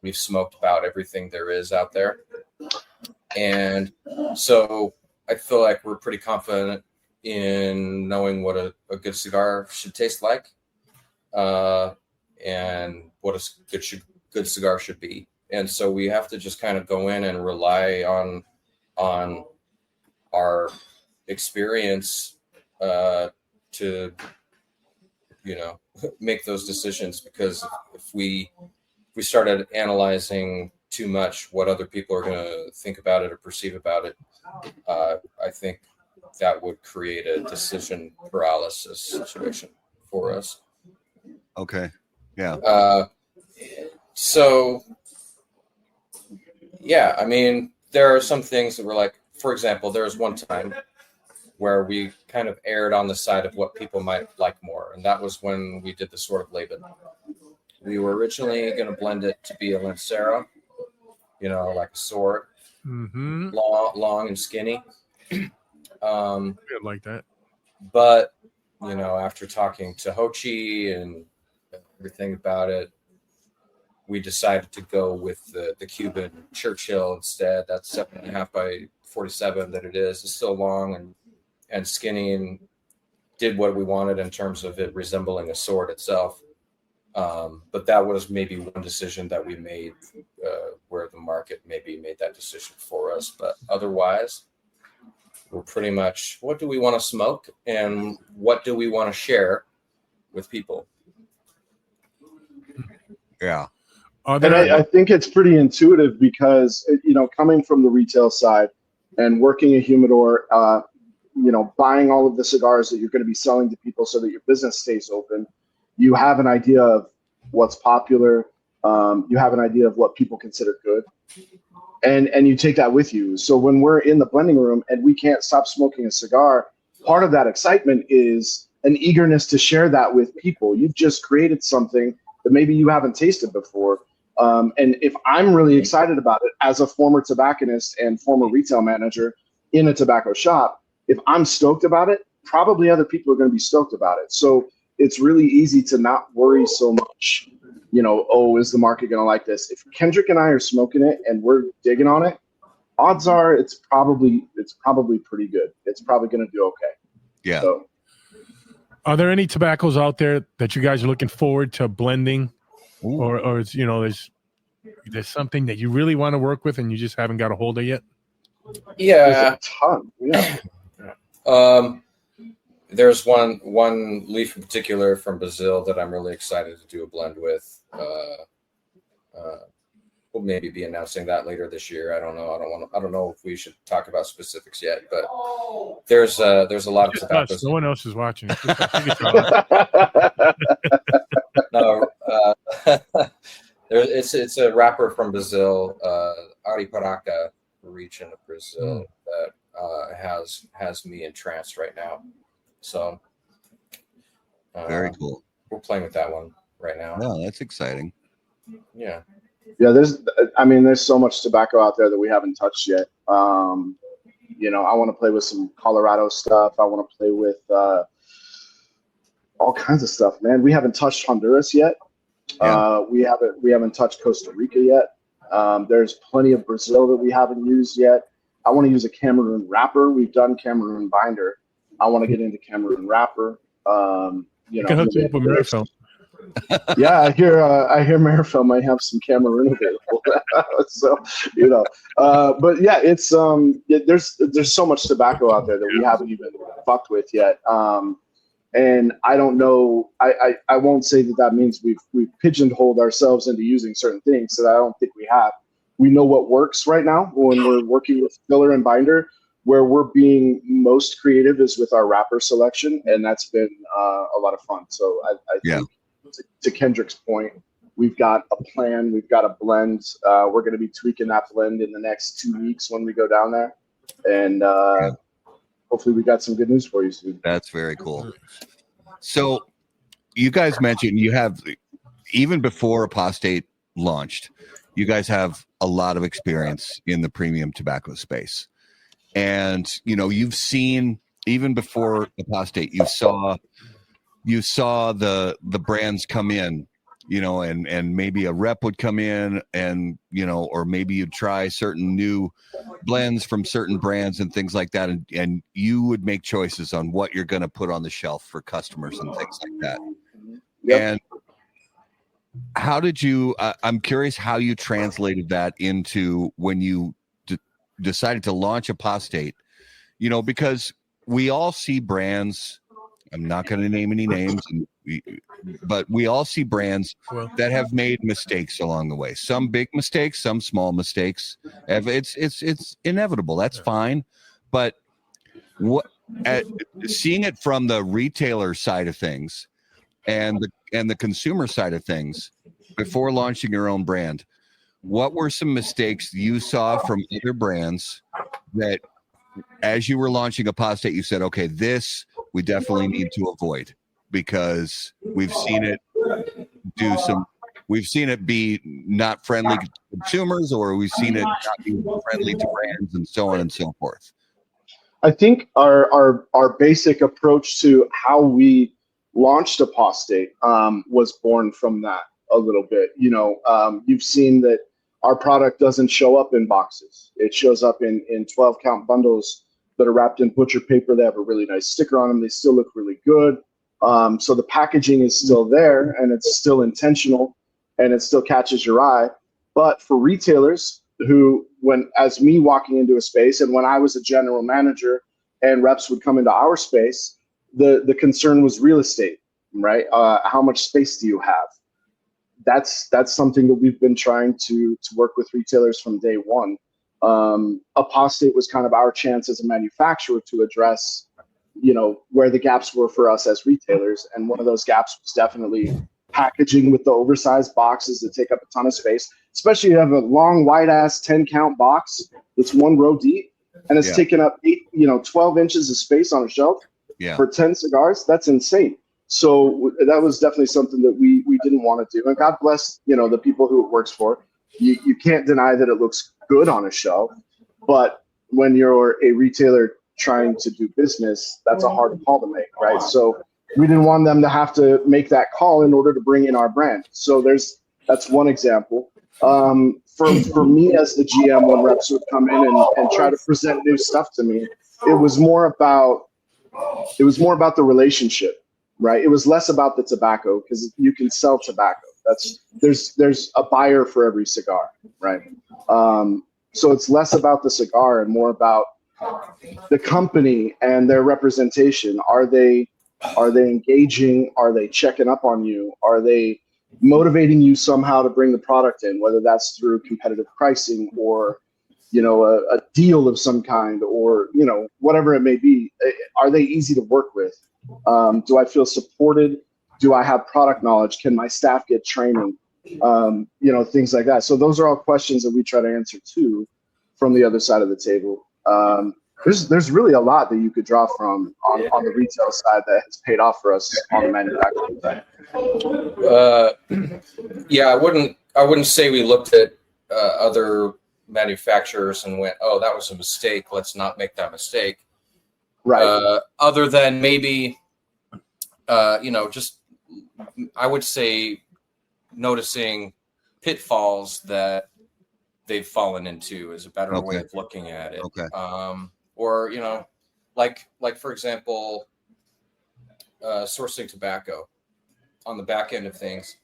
we've smoked about everything there is out there. And so I feel like we're pretty confident in knowing what a good cigar should taste like, and what a good cigar should be. And so we have to just kind of go in and rely on our experience to, you know, make those decisions, because if we started analyzing too much what other people are going to think about it or perceive about it, I think that would create a decision paralysis situation for us. Okay. Yeah. So, yeah, I mean, there are some things that were like, for example, there was one time where we kind of erred on the side of what people might like more. And that was when we did the Sword of Laban. We were originally going to blend it to be a Lancero, you know, like a sword, long and skinny. Like that. But, you know, after talking to Hochi and everything about it, we decided to go with the Cuban Churchill instead. That's 7.5 by 47 that it is. It's still long and skinny, and did what we wanted in terms of it resembling a sword itself. But that was maybe one decision that we made where the market maybe made that decision for us. But otherwise, we're pretty much, what do we want to smoke and what do we want to share with people? Yeah. And I think it's pretty intuitive because, you know, coming from the retail side and working a humidor, you know, buying all of the cigars that you're going to be selling to people so that your business stays open, you have an idea of what's popular. You have an idea of what people consider good. And you take that with you. So when we're in the blending room and we can't stop smoking a cigar, part of that excitement is an eagerness to share that with people. You've just created something that maybe you haven't tasted before. And if I'm really excited about it as a former tobacconist and former retail manager in a tobacco shop, if I'm stoked about it, probably other people are going to be stoked about it. So it's really easy to not worry so much, you know, oh, is the market going to like this? If Kendrick and I are smoking it and we're digging on it, odds are it's probably pretty good. It's probably going to do okay. Yeah. So, are there any tobaccos out there that you guys are looking forward to blending? Or it's, you know, there's something that you really want to work with and you just haven't got a hold of yet? Yeah. There's a ton. Yeah. There's one leaf in particular from Brazil that I'm really excited to do a blend with. We'll maybe be announcing that later this year. I don't know. I don't know if we should talk about specifics yet, but there's a lot of tobaccos. No one else is watching. No, it's a rapper from Brazil, Ariparaca region of Brazil that has me entranced right now. So very cool. We're playing with that one right now. No, that's exciting. Yeah. Yeah, there's so much tobacco out there that we haven't touched yet. You know, I want to play with some Colorado stuff. I want to play with all kinds of stuff, man. We haven't touched Honduras yet. Yeah. We haven't touched Costa Rica yet. There's plenty of Brazil that we haven't used yet. I want to use a Cameroon wrapper. We've done Cameroon binder. I want to get into Cameroon wrapper. You know, hook you up with Marifel. Yeah, I hear Marifel might have some Cameroon available. So, you know, but yeah, it's there's so much tobacco out there that we haven't even fucked with yet. And I don't know. I won't say that means we've pigeonholed ourselves into using certain things that I don't think we have. We know what works right now when we're working with filler and binder. Where we're being most creative is with our wrapper selection, and that's been a lot of fun. So I think to Kendrick's point, we've got a plan, we've got a blend. We're going to be tweaking that blend in the next 2 weeks when we go down there, and hopefully we got some good news for you soon. That's very cool. So you guys mentioned you have, even before Apostate launched, you guys have a lot of experience in the premium tobacco space. And, you know, you've seen, even before Apostate, you saw the brands come in, you know, and maybe a rep would come in and, you know, or maybe you'd try certain new blends from certain brands and things like that. And you would make choices on what you're going to put on the shelf for customers and things like that. Yep. And how did you? I'm curious how you translated that into when you decided to launch Apostate. Because we all see brands. I'm not going to name any names, but we all see brands that have made mistakes along the way. Some big mistakes, some small mistakes. It's inevitable. That's fine. But seeing it from the retailer side of things and the consumer side of things before launching your own brand, what were some mistakes you saw from other brands that, as you were launching Apostate, you said, okay, this we definitely need to avoid because we've seen it be not friendly to consumers, or we've seen it not be friendly to brands, and so on and so forth? I think our basic approach to how we launched Apostate was born from that a little bit. You've seen that our product doesn't show up in boxes. It shows up in 12 count bundles that are wrapped in butcher paper. They have a really nice sticker on them. They still look really good. So the packaging is still there, and it's still intentional, and it still catches your eye. But for retailers who, as me walking into a space, and when I was a general manager and reps would come into our space, the concern was real estate, right? How much space do you have? That's something that we've been trying to work with retailers from day one. Apostate was kind of our chance as a manufacturer to address, where the gaps were for us as retailers. And one of those gaps was definitely packaging with the oversized boxes that take up a ton of space, especially if you have a long, wide ass 10 count box that's one row deep and it's taking up 12 inches of space on a shelf for 10 cigars. That's insane. So that was definitely something that we didn't want to do. And God bless, the people who it works for. You can't deny that it looks good on a shelf, but when you're a retailer trying to do business, that's a hard call to make, right? So we didn't want them to have to make that call in order to bring in our brand. So that's one example. For me as the GM, when reps would come in and try to present new stuff to me, it was more about the relationship, right? It was less about the tobacco, because you can sell tobacco. There's a buyer for every cigar, right? So it's less about the cigar and more about the company and their representation. Are they engaging? Are they checking up on you? Are they motivating you somehow to bring the product in, whether that's through competitive pricing or, a deal of some kind, or, whatever it may be? Are they easy to work with? Do I feel supported? Do I have product knowledge? Can my staff get training? Things like that. So those are all questions that we try to answer too from the other side of the table. There's really a lot that you could draw from on the retail side that has paid off for us on the manufacturing side. I wouldn't say we looked at other manufacturers and went, oh, that was a mistake, let's not make that mistake. Right. Other than maybe, just, I would say, noticing pitfalls that they've fallen into is a better way of looking at it. Okay. Or, like for example, sourcing tobacco on the back end of things,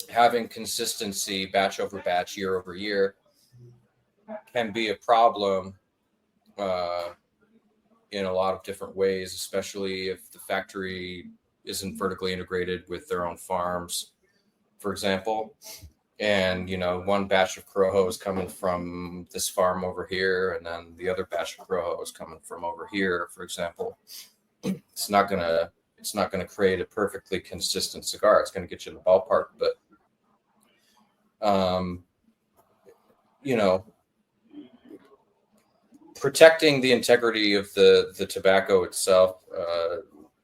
having consistency batch over batch, year over year, can be a problem in a lot of different ways, especially if the factory isn't vertically integrated with their own farms, for example. And, one batch of Corojo is coming from this farm over here, and then the other batch of Corojo is coming from over here, for example. It's not gonna create a perfectly consistent cigar. It's gonna get you in the ballpark, but protecting the integrity of the tobacco itself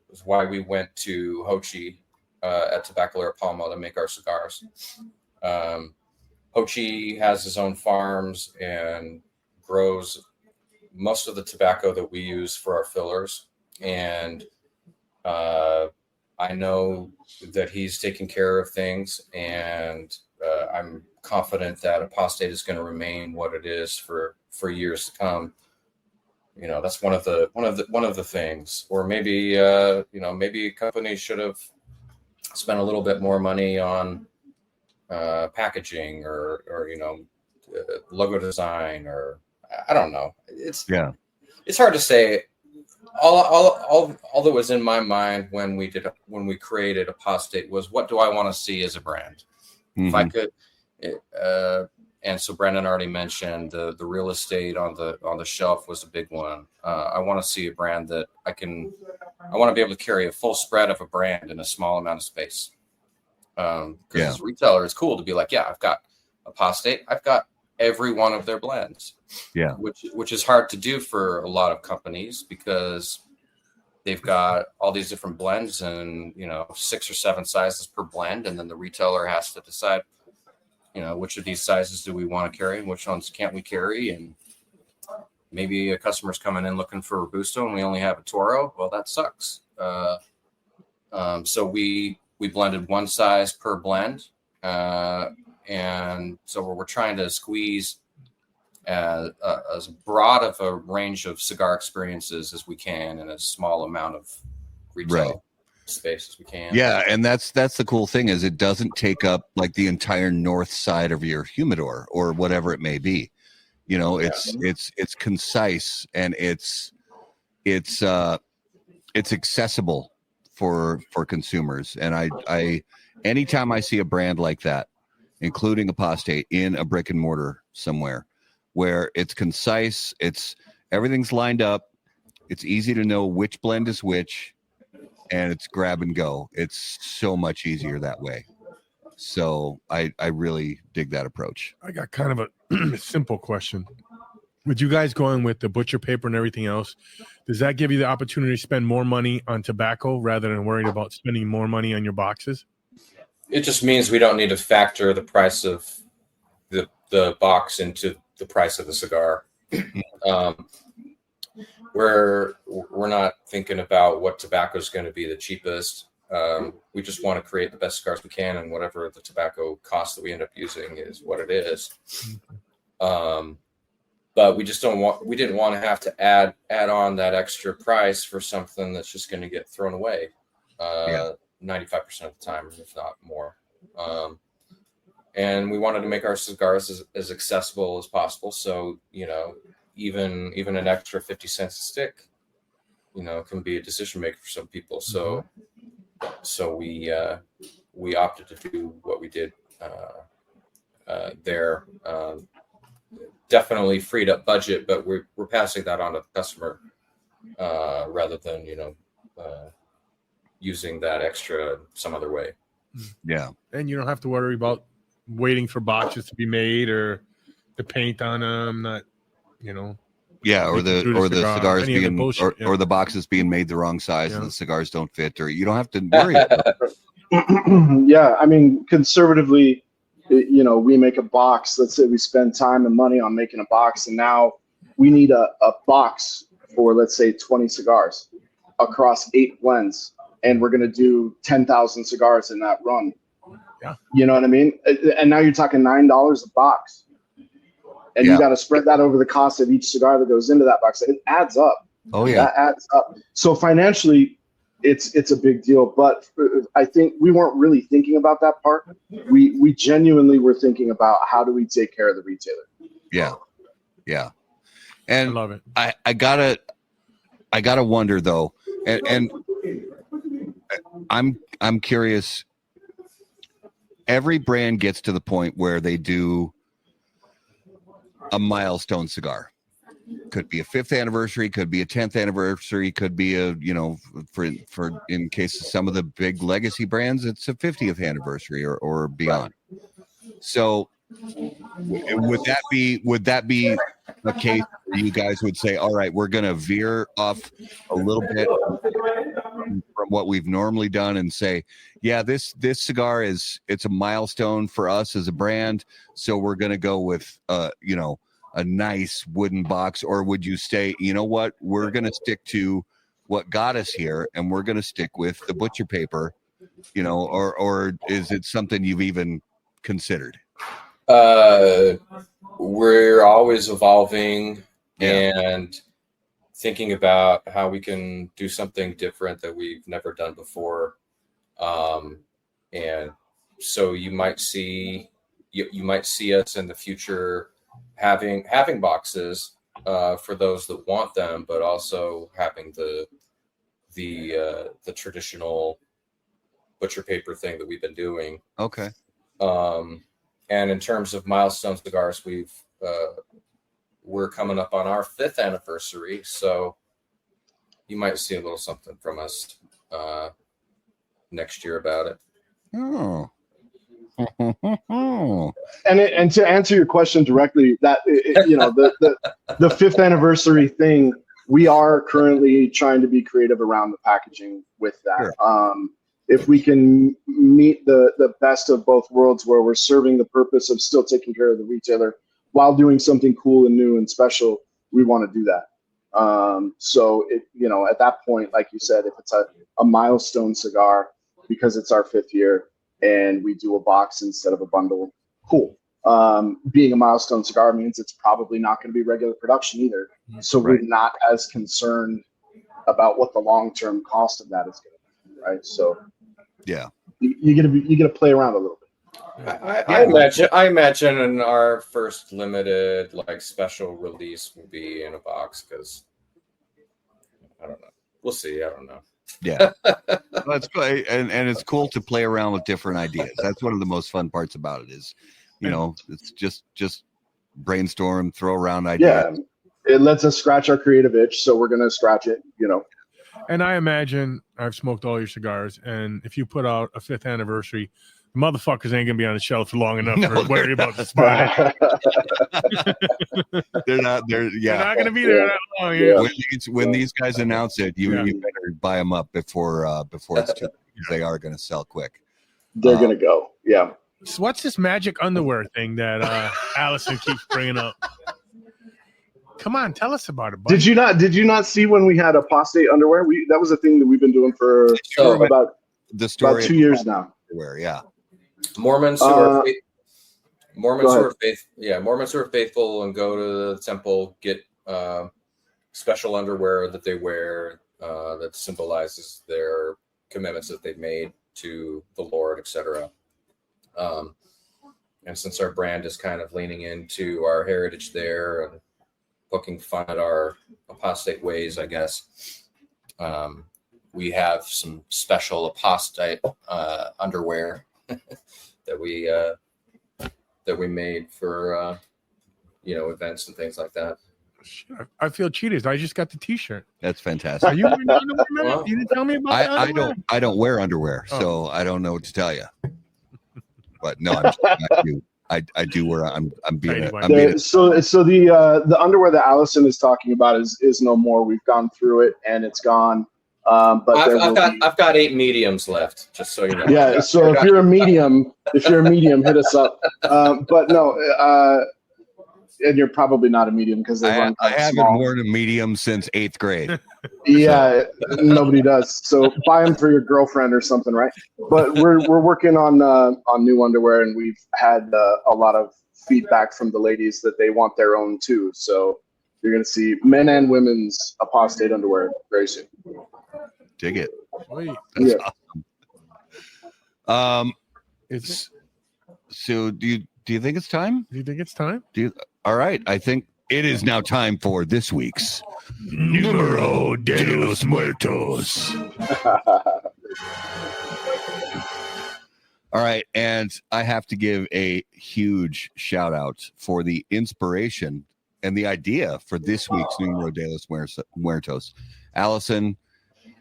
is why we went to Hochi at Tabacalera Palma to make our cigars. Hochi has his own farms and grows most of the tobacco that we use for our fillers. And I know that he's taking care of things, and I'm confident that Apostate is going to remain what it is for years to come. That's one of the things. Or maybe maybe companies should have spent a little bit more money on packaging or logo design, or I don't know. It's hard to say. All that was in my mind when we created Apostate was, what do I want to see as a brand? Mm-hmm. If I could, and so Brandon already mentioned the real estate on the shelf was a big one. I want to see a brand that I want to be able to carry a full spread of a brand in a small amount of space. Because as a retailer, it's cool to be like, I've got Apostate, I've got every one of their blends. Yeah. Which is hard to do for a lot of companies because they've got all these different blends and 6 or 7 sizes per blend, and then the retailer has to decide, which of these sizes do we want to carry and which ones can't we carry. And maybe a customer's coming in looking for Robusto and we only have a Toro. Well, that sucks. So we blended 1 size per blend. And so we're trying to squeeze as broad of a range of cigar experiences as we can in a small amount of retail space as we can. Yeah, and that's the cool thing, is it doesn't take up like the entire north side of your humidor or whatever it may be. It's concise, and it's accessible for consumers. And I anytime I see a brand like that, including Apostate, in a brick and mortar somewhere where it's concise, everything's lined up, it's easy to know which blend is which, and it's grab and go. It's so much easier that way. So I really dig that approach. I got kind of a simple question. With you guys going with the butcher paper and everything else, does that give you the opportunity to spend more money on tobacco rather than worrying about spending more money on your boxes? It just means we don't need to factor the price of the box into the price of the cigar. We're not thinking about what tobacco is going to be the cheapest. We just want to create the best cigars we can, and whatever the tobacco cost that we end up using is what it is. But we didn't want to have to add on that extra price for something that's just going to get thrown away 95% of the time, if not more. And we wanted to make our cigars as accessible as possible. So, even an extra 50 cents a stick, can be a decision maker for some people. So we opted to do what we did there. Definitely freed up budget, but we're passing that on to the customer rather than using that extra some other way. Yeah, and you don't have to worry about waiting for boxes to be made or the paint on them, or the cigars being or the boxes being made the wrong size and the cigars don't fit, or you don't have to worry about it. Yeah, I mean, conservatively, we make a box. Let's say we spend time and money on making a box, and now we need a box for, let's say, 20 cigars across 8 blends, and we're going to do 10,000 cigars in that run. Yeah. You know what I mean? And now you're talking $9 a box, and you got to spread that over the cost of each cigar that goes into that box. It adds up. Oh yeah, that adds up. So financially, it's a big deal. But I think we weren't really thinking about that part. We genuinely were thinking about, how do we take care of the retailer? Yeah. And I love it. I gotta wonder though, and I'm curious. Every brand gets to the point where they do a milestone cigar. Could be a 5th anniversary, could be a 10th anniversary, could be a, for in case of some of the big legacy brands, it's a 50th anniversary or beyond. So would that be a case where you guys would say, all right, we're going to veer off a little bit from what we've normally done and say, yeah, this cigar it's a milestone for us as a brand, so we're going to go with a nice wooden box? Or would you say, you know what, we're going to stick to what got us here, and we're going to stick with the butcher paper, or is it something you've even considered? We're always evolving and thinking about how we can do something different that we've never done before. And So you might see us in the future having boxes for those that want them, but also having the traditional butcher paper thing that we've been doing. Okay. And in terms of milestone cigars, we're coming up on our 5th anniversary, so you might see a little something from us next year about it. Oh. And to answer your question directly, that the 5th anniversary thing, we are currently trying to be creative around the packaging with that. Sure. If we can meet the best of both worlds, where we're serving the purpose of still taking care of the retailer while doing something cool and new and special, we want to do that. So at that point, like you said, if it's a milestone cigar because it's our 5th year and we do a box instead of a bundle, cool. Being a milestone cigar means it's probably not going to be regular production either. So Right. we're not as concerned about what the long-term cost of that is going to be, right? So Yeah. you gotta play around a little bit. I imagine in our first limited special release will be in a box, because I don't know. We'll see. I don't know. Yeah. That's great. And it's cool to play around with different ideas. That's one of the most fun parts about it is, it's just brainstorm, throw around ideas. Yeah. It lets us scratch our creative itch, so we're gonna scratch it, And I imagine I've smoked all your cigars, and if you put out a 5th anniversary, the motherfuckers ain't gonna be on the shelf for long enough to worry about the spot. They're not gonna be there that long. Yeah. When these guys announce it, you better buy them up before it's too, because they are gonna sell quick. They're gonna go. Yeah. So what's this magic underwear thing that Allison keeps bringing up? Come on, tell us about it, buddy. Did you not see when we had Apostate underwear? That was a thing that we've been doing for about 2 years now. Underwear, yeah. Mormons who are faithful and go to the temple get special underwear that they wear that symbolizes their commitments that they've made to the Lord, etc. And since our brand is kind of leaning into our heritage there and poking fun at our apostate ways, I guess, we have some special apostate underwear that we made for events and things like that. I feel cheated. I just got the T-shirt. That's fantastic. Are you wearing underwear, man? Well, You didn't tell me about that. I don't wear underwear, so I don't know what to tell you. But no, I do wear. I'm being. So the underwear that Allison is talking about is no more. We've gone through it and it's gone. But I've got 8 mediums left, just so you know. Yeah. So if you're a medium, hit us up. But no, and you're probably not a medium because they run I haven't small. worn a medium since 8th grade. Yeah, nobody does. So buy them for your girlfriend or something, right? But we're working on new underwear, and we've had a lot of feedback from the ladies that they want their own too. So you're gonna see men and women's apostate underwear very soon. Dig it. That's awesome. Is it? So do you think it's time? Do you think it's time? All right. I think it is now time for this week's Numero de los Muertos. All right. And I have to give a huge shout out for the inspiration and the idea for this week's Numero de los Muertos. Allison,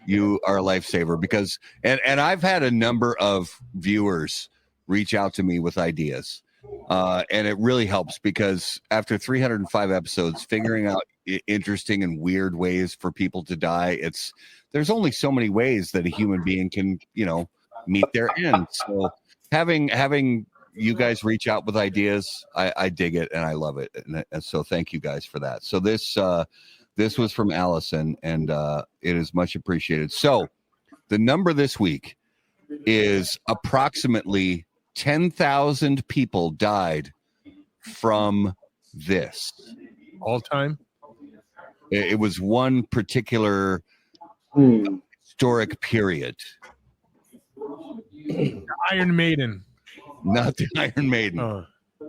you are a lifesaver because, and I've had a number of viewers reach out to me with ideas. And it really helps because after 305 episodes, figuring out interesting and weird ways for people to die, there's only so many ways that a human being can, meet their end. So having you guys reach out with ideas, I dig it and I love it. And so thank you guys for that. So this was from Allison and it is much appreciated. So the number this week is approximately 10,000 people died from this. All time? It was one particular historic period. Iron Maiden. Not the Iron Maiden. Oh.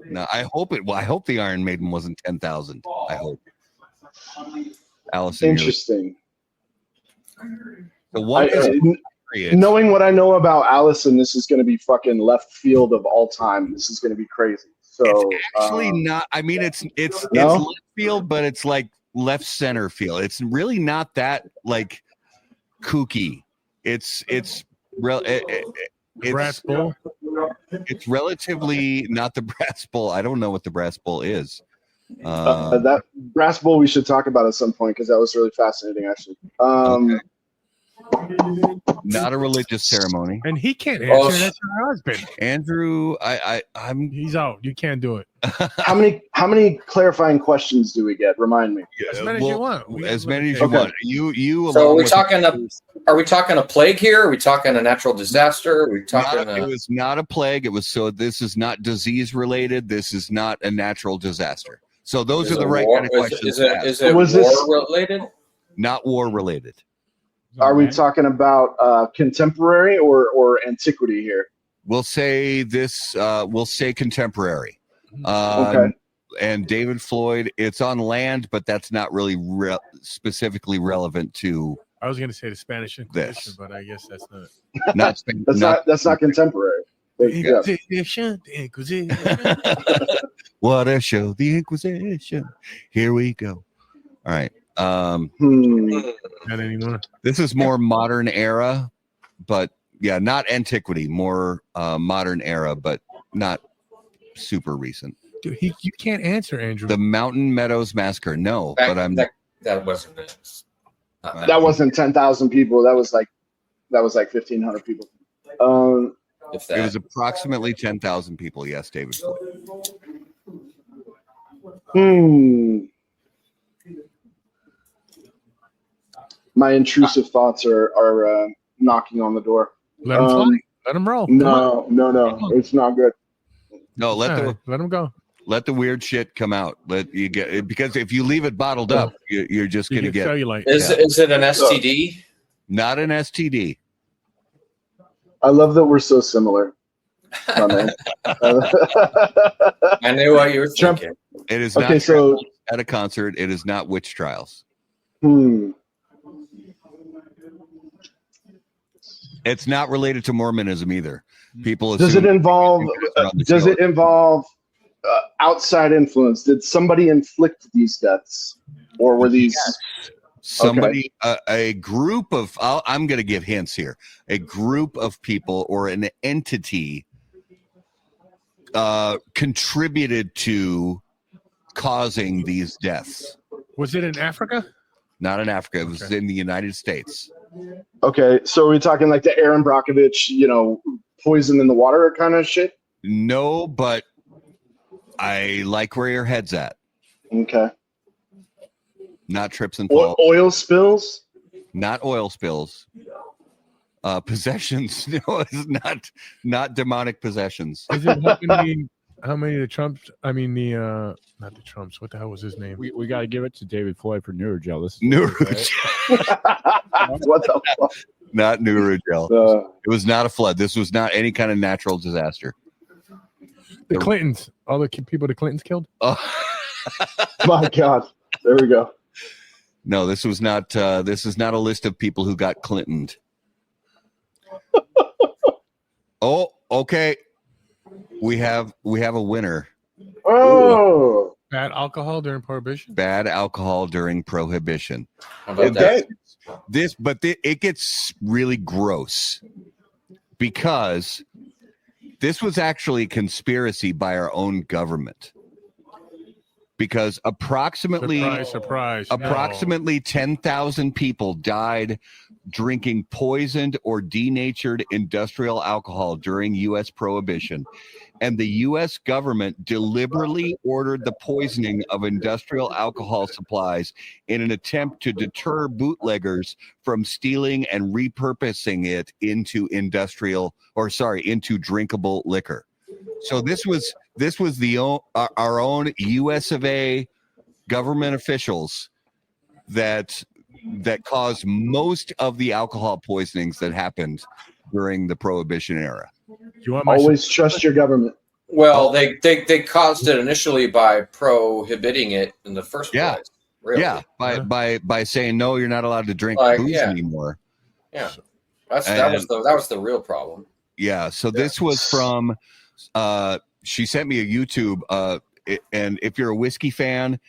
No, I hope it. Well, I hope the Iron Maiden wasn't 10,000. I hope. Allison, Interesting. the one. Knowing what I know about Allison, this is going to be fucking left field of all time. This is going to be crazy. So it's actually not. I mean, it's No? left field, but it's like left center field. It's really not that like kooky. It's Brass bull. It's relatively not the brass bull. I don't know what the brass bull is. that brass bull we should talk about at some point because that was really fascinating, actually. Okay. Not a religious ceremony. And he can't answer. That's her husband. Andrew, I'm. He's out. You can't do it. How many clarifying questions do we get? Remind me. As many as you want. As many as you Okay. want. You. So along are we talking a plague here? Are we talking a natural disaster? Are we talking it was not a plague. It was this is not disease related. This is not a natural disaster. So those are the right kind of questions. Is it Was war this- related? Not war related. Are we talking about contemporary or antiquity here? We'll say this. We'll say contemporary. Okay. And David Floyd, it's on land, but that's not really specifically relevant to. I was going to say the Spanish Inquisition, but I guess that's not. That's not contemporary. But, yeah. Inquisition, the Inquisition. What a show, the Inquisition. Here we go. All right. Not anymore. This is more modern era, but yeah, not antiquity, more modern era, but not super recent. Dude, you can't answer, Andrew. The Mountain Meadows Massacre. No, but I'm. That wasn't it. That wasn't 10,000 people. That was like 1,500 people. If It that. was approximately 10,000 people. Yes, David Floyd. My intrusive thoughts are knocking on the door. Let him fly. Let him roll. No, it's not good. No, let him go. Let the weird shit come out. Let you get because if you leave it bottled up, you're just You gonna get cellulite. Is it an STD? not an STD. I love that we're so similar. My man. I knew what you were Jump- thinking. It is Okay, not so at a concert. It is not witch trials. It's not related to Mormonism either. People Does it assume involve are on the show. outside influence? Did somebody inflict these deaths, or were these? somebody a group of I'm going to give hints here, a group of people or an entity contributed to causing these deaths? Was it in Africa? Not in Africa. It was in the United States. Okay, so are we talking like the Aaron Brockovich, poison in the water kind of shit? No, but I like where your head's at. Okay. Not trips and falls. Oil spills? Not oil spills. Possessions. No, it's not demonic possessions. Is it how many of the Trumps? I mean not the Trumps. What the hell was his name? We got to give it to David Floyd for Neurogel. This is What the fuck? Not Neurogel. It was not a flood. This was not any kind of natural disaster. The Clintons. All the people the Clintons killed? Oh. My God. There we go. No, this was not. This is not a list of people who got Clintoned. Oh, okay. We have a winner. Oh, Bad alcohol during Prohibition? Bad alcohol during Prohibition. How about that? It gets really gross because this was actually a conspiracy by our own government. Because approximately 10,000 people died drinking poisoned or denatured industrial alcohol during U.S. Prohibition. And the U.S. government deliberately ordered the poisoning of industrial alcohol supplies in an attempt to deter bootleggers from stealing and repurposing it into into drinkable liquor. So this was our own U.S. of A. government officials that caused most of the alcohol poisonings that happened during the Prohibition era. You want my Always trust your government. Well, they caused it initially by prohibiting it in the first Yeah. place. Really? Yeah, by saying no, you're not allowed to drink Like, booze yeah. anymore. Yeah. That was the real problem. Yeah. So this was from. She sent me a YouTube. And if you're a whiskey fan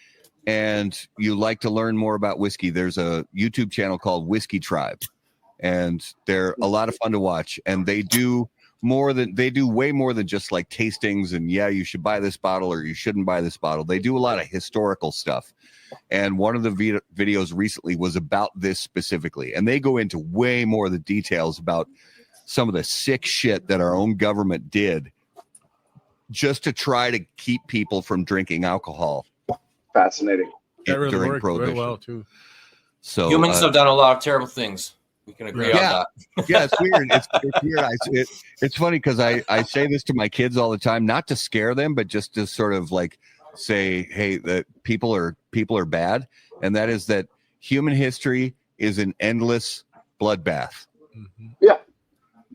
and you like to learn more about whiskey, there's a YouTube channel called Whiskey Tribe, and they're a lot of fun to watch. And they do way more than just like tastings and you should buy this bottle or you shouldn't buy this bottle. They do a lot of historical stuff. And one of the videos recently was about this specifically. And they go into way more of the details about some of the sick shit that our own government did just to try to keep people from drinking alcohol. Fascinating. That really during worked Prohibition. Very well too. So Humans have done a lot of terrible things. We can agree on that. Yeah, it's weird. It's weird. It's funny because I say this to my kids all the time, not to scare them, but just to sort of like say, hey, that people are bad, and that is that human history is an endless bloodbath. Mm-hmm. Yeah.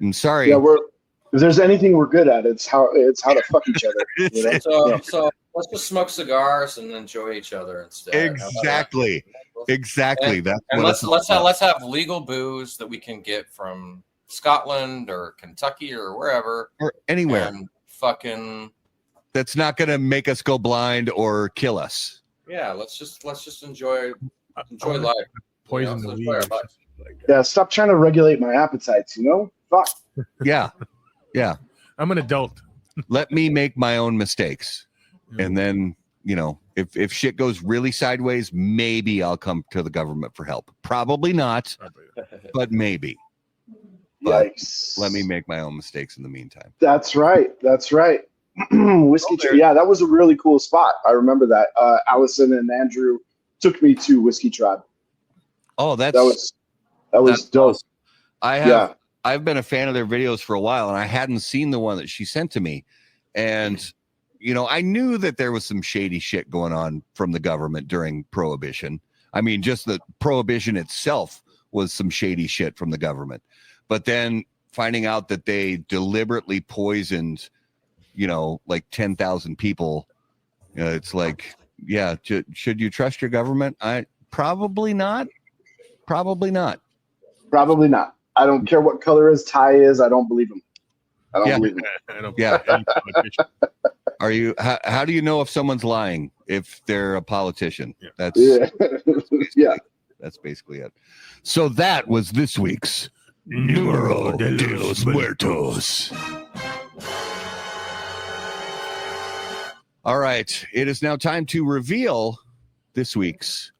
I'm sorry. Yeah, if there's anything we're good at, it's how to fuck each other. You know? So let's just smoke cigars and enjoy each other instead. Exactly. Exactly. And let's have legal booze that we can get from Scotland or Kentucky or wherever or anywhere. And fucking. That's not going to make us go blind or kill us. Yeah, let's just enjoy life. Poison the Let's weed. enjoy our life. Yeah, stop trying to regulate my appetites. Fuck. Yeah. Yeah. I'm an adult. Let me make my own mistakes. And then, if shit goes really sideways, maybe I'll come to the government for help. Probably not, but maybe. Yikes. Let me make my own mistakes in the meantime. That's right. Whiskey Tribe. Yeah, that was a really cool spot. I remember that. Allison and Andrew took me to Whiskey Tribe. Oh, that was dope. Awesome. I've been a fan of their videos for a while, and I hadn't seen the one that she sent to me. And I knew that there was some shady shit going on from the government during Prohibition. I mean, just the Prohibition itself was some shady shit from the government. But then finding out that they deliberately poisoned, like 10,000 people, it's like, yeah, should you trust your government? Probably not. Probably not. Probably not. I don't care what color his tie is. I don't believe him. I don't believe him. Are you? How do you know if someone's lying? If they're a politician? Yeah. That's basically it. So that was this week's Numero de los Muertos. All right, it is now time to reveal this week's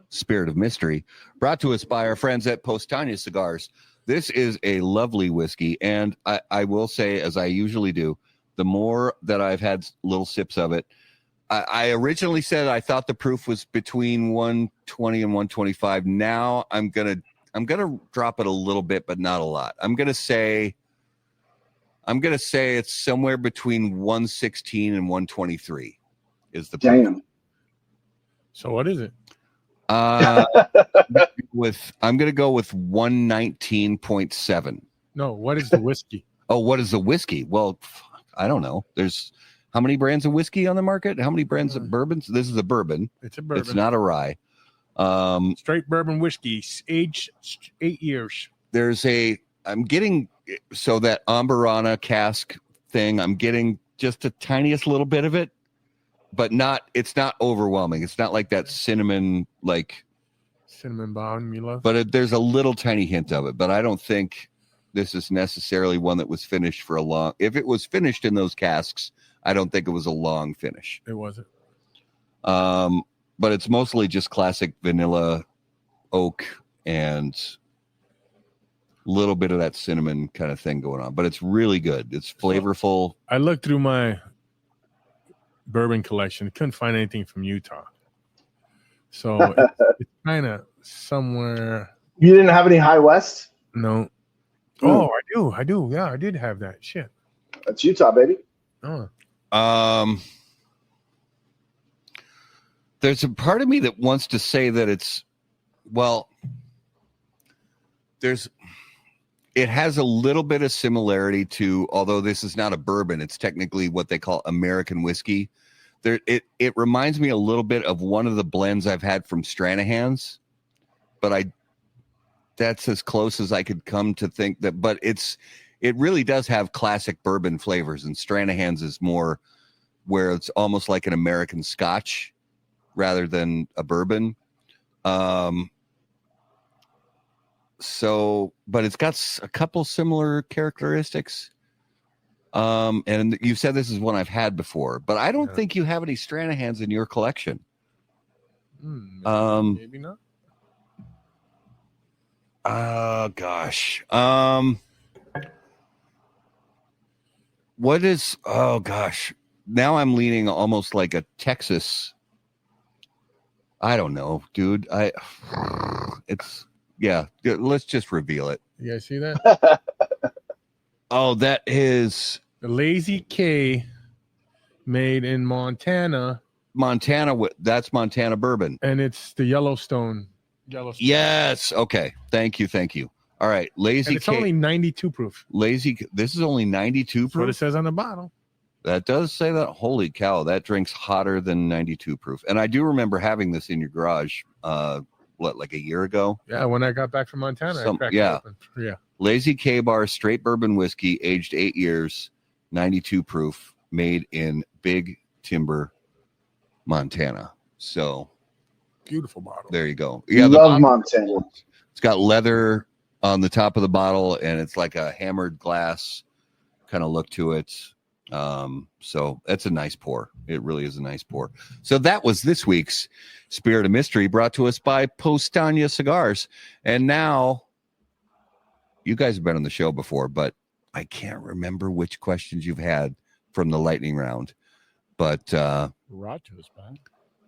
Spirit of Mystery, brought to us by our friends at Apostate Cigars. This is a lovely whiskey, and I will say, as I usually do, the more that I've had little sips of it, I originally said I thought the proof was between 120 and 125. Now I'm gonna drop it a little bit, but not a lot. I'm gonna say it's somewhere between 116 and 123 is the proof. Damn. So what is it? I'm gonna go with 119.7. No, what is the whiskey? Oh, what is the whiskey? Well, I don't know. There's how many brands of whiskey on the market? How many brands of bourbons? This is a bourbon. It's a bourbon. It's not a rye. Straight bourbon whiskey, aged 8 years. I'm getting that Amberana cask thing. I'm getting just the tiniest little bit of it, but it's not overwhelming. It's not like that cinnamon bomb you love. But there's a little tiny hint of it, but I don't think this is necessarily one that was finished for a long. If it was finished in those casks, I don't think it was a long finish. It wasn't. But it's mostly just classic vanilla oak and a little bit of that cinnamon kind of thing going on. But it's really good. It's flavorful. I looked through my bourbon collection. Couldn't find anything from Utah. So it's kind of somewhere. You didn't have any High West? No. Oh, I do. Yeah, I did have that. Shit. That's Utah, baby. Oh. There's a part of me that wants to say that it's, well, it has a little bit of similarity to, although this is not a bourbon, it's technically what they call American whiskey. It reminds me a little bit of one of the blends I've had from Stranahan's, but that's as close as I could come to think that. But it really does have classic bourbon flavors, and Stranahan's is more where it's almost like an American Scotch rather than a bourbon. So, but it's got a couple similar characteristics. And you said this is one I've had before, but I don't think you have any Stranahan's in your collection. Maybe not. Gosh. What is? Oh gosh. Now I'm leaning almost like a Texas. I don't know, dude. Yeah. Let's just reveal it. You guys see that? Oh, that is The Lazy K, made in Montana, that's Montana bourbon. and it's the Yellowstone. Yes. Okay. Thank you. All right. Lazy And it's K. only 92 proof. This is only 92 That's what it proof. says on the bottle. That does say that. Holy cow. That drink's hotter than 92 proof. And I do remember having this in your garage, like a year ago? Yeah, when I got back from Montana, I cracked it open. Yeah. Lazy K Bar straight bourbon whiskey, aged 8 years, 92 proof, made in Big Timber, Montana. So Beautiful bottle. there you go. Yeah, love Montana. It's got leather on the top of the bottle, and it's like a hammered glass kind of look to it. So that's a nice pour. It really is a nice pour. So that was this week's Spirit of Mystery, brought to us by Postania Cigars. And now, you guys have been on the show before, but I can't remember which questions you've had from the lightning round. But Rajo's back.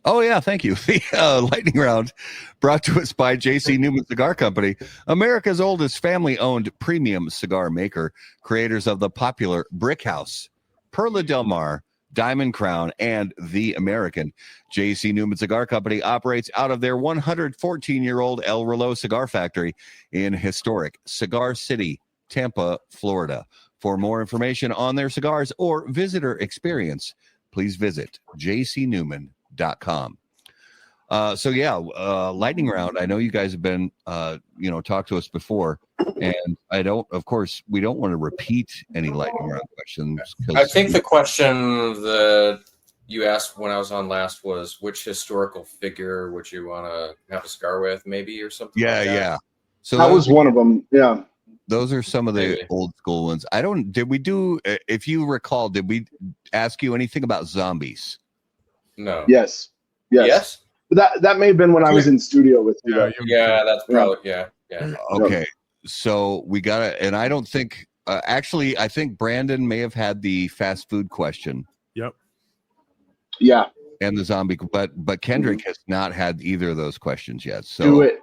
oh yeah, thank you. The lightning round brought to us by J.C. Newman Cigar Company, America's oldest family-owned premium cigar maker, creators of the popular Brick House, Perla Del Mar, Diamond Crown, and The American. J.C. Newman Cigar Company operates out of their 114-year-old El Reloj cigar factory in historic Cigar City, Tampa, Florida. For more information on their cigars or visitor experience, please visit jcnewman.com. So yeah, lightning round. I know you guys have been, talked to us before, and we don't want to repeat any lightning round questions. I think the question that you asked when I was on last was, which historical figure would you want to have a cigar with, maybe, or something? Yeah, like that. yeah. So That was one of them. Yeah. those are some of the Maybe. old school ones. If you recall, did we ask you anything about zombies? No. Yes. Yes. That may have been when I was in studio with you. Yeah, though. Yeah, that's probably yeah. Okay, so we got to, and I don't think, actually, I think Brandon may have had the fast food question Yep. Yeah. and the zombie, but Kendrick has not had either of those questions yet. So Do it.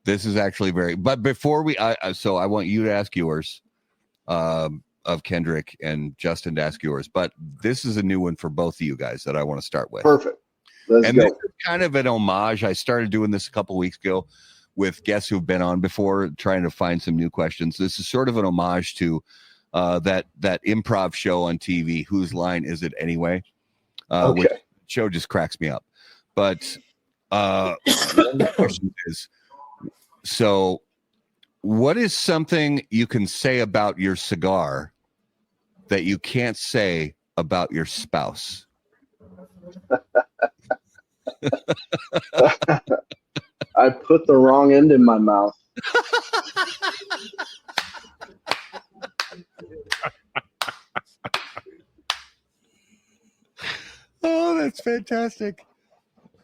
this is actually but before so I want you to ask yours, of Kendrick, and Justin to ask yours, but this is a new one for both of you guys that I want to start with. Perfect. Let's And go. this is kind of an homage. I started doing this a couple weeks ago with guests who've been on before, trying to find some new questions. This is sort of an homage to that improv show on TV, Whose Line Is It Anyway? Which Okay. show just cracks me up. But one of the questions is, so what is something you can say about your cigar that you can't say about your spouse? I put the wrong end in my mouth. Oh, that's fantastic.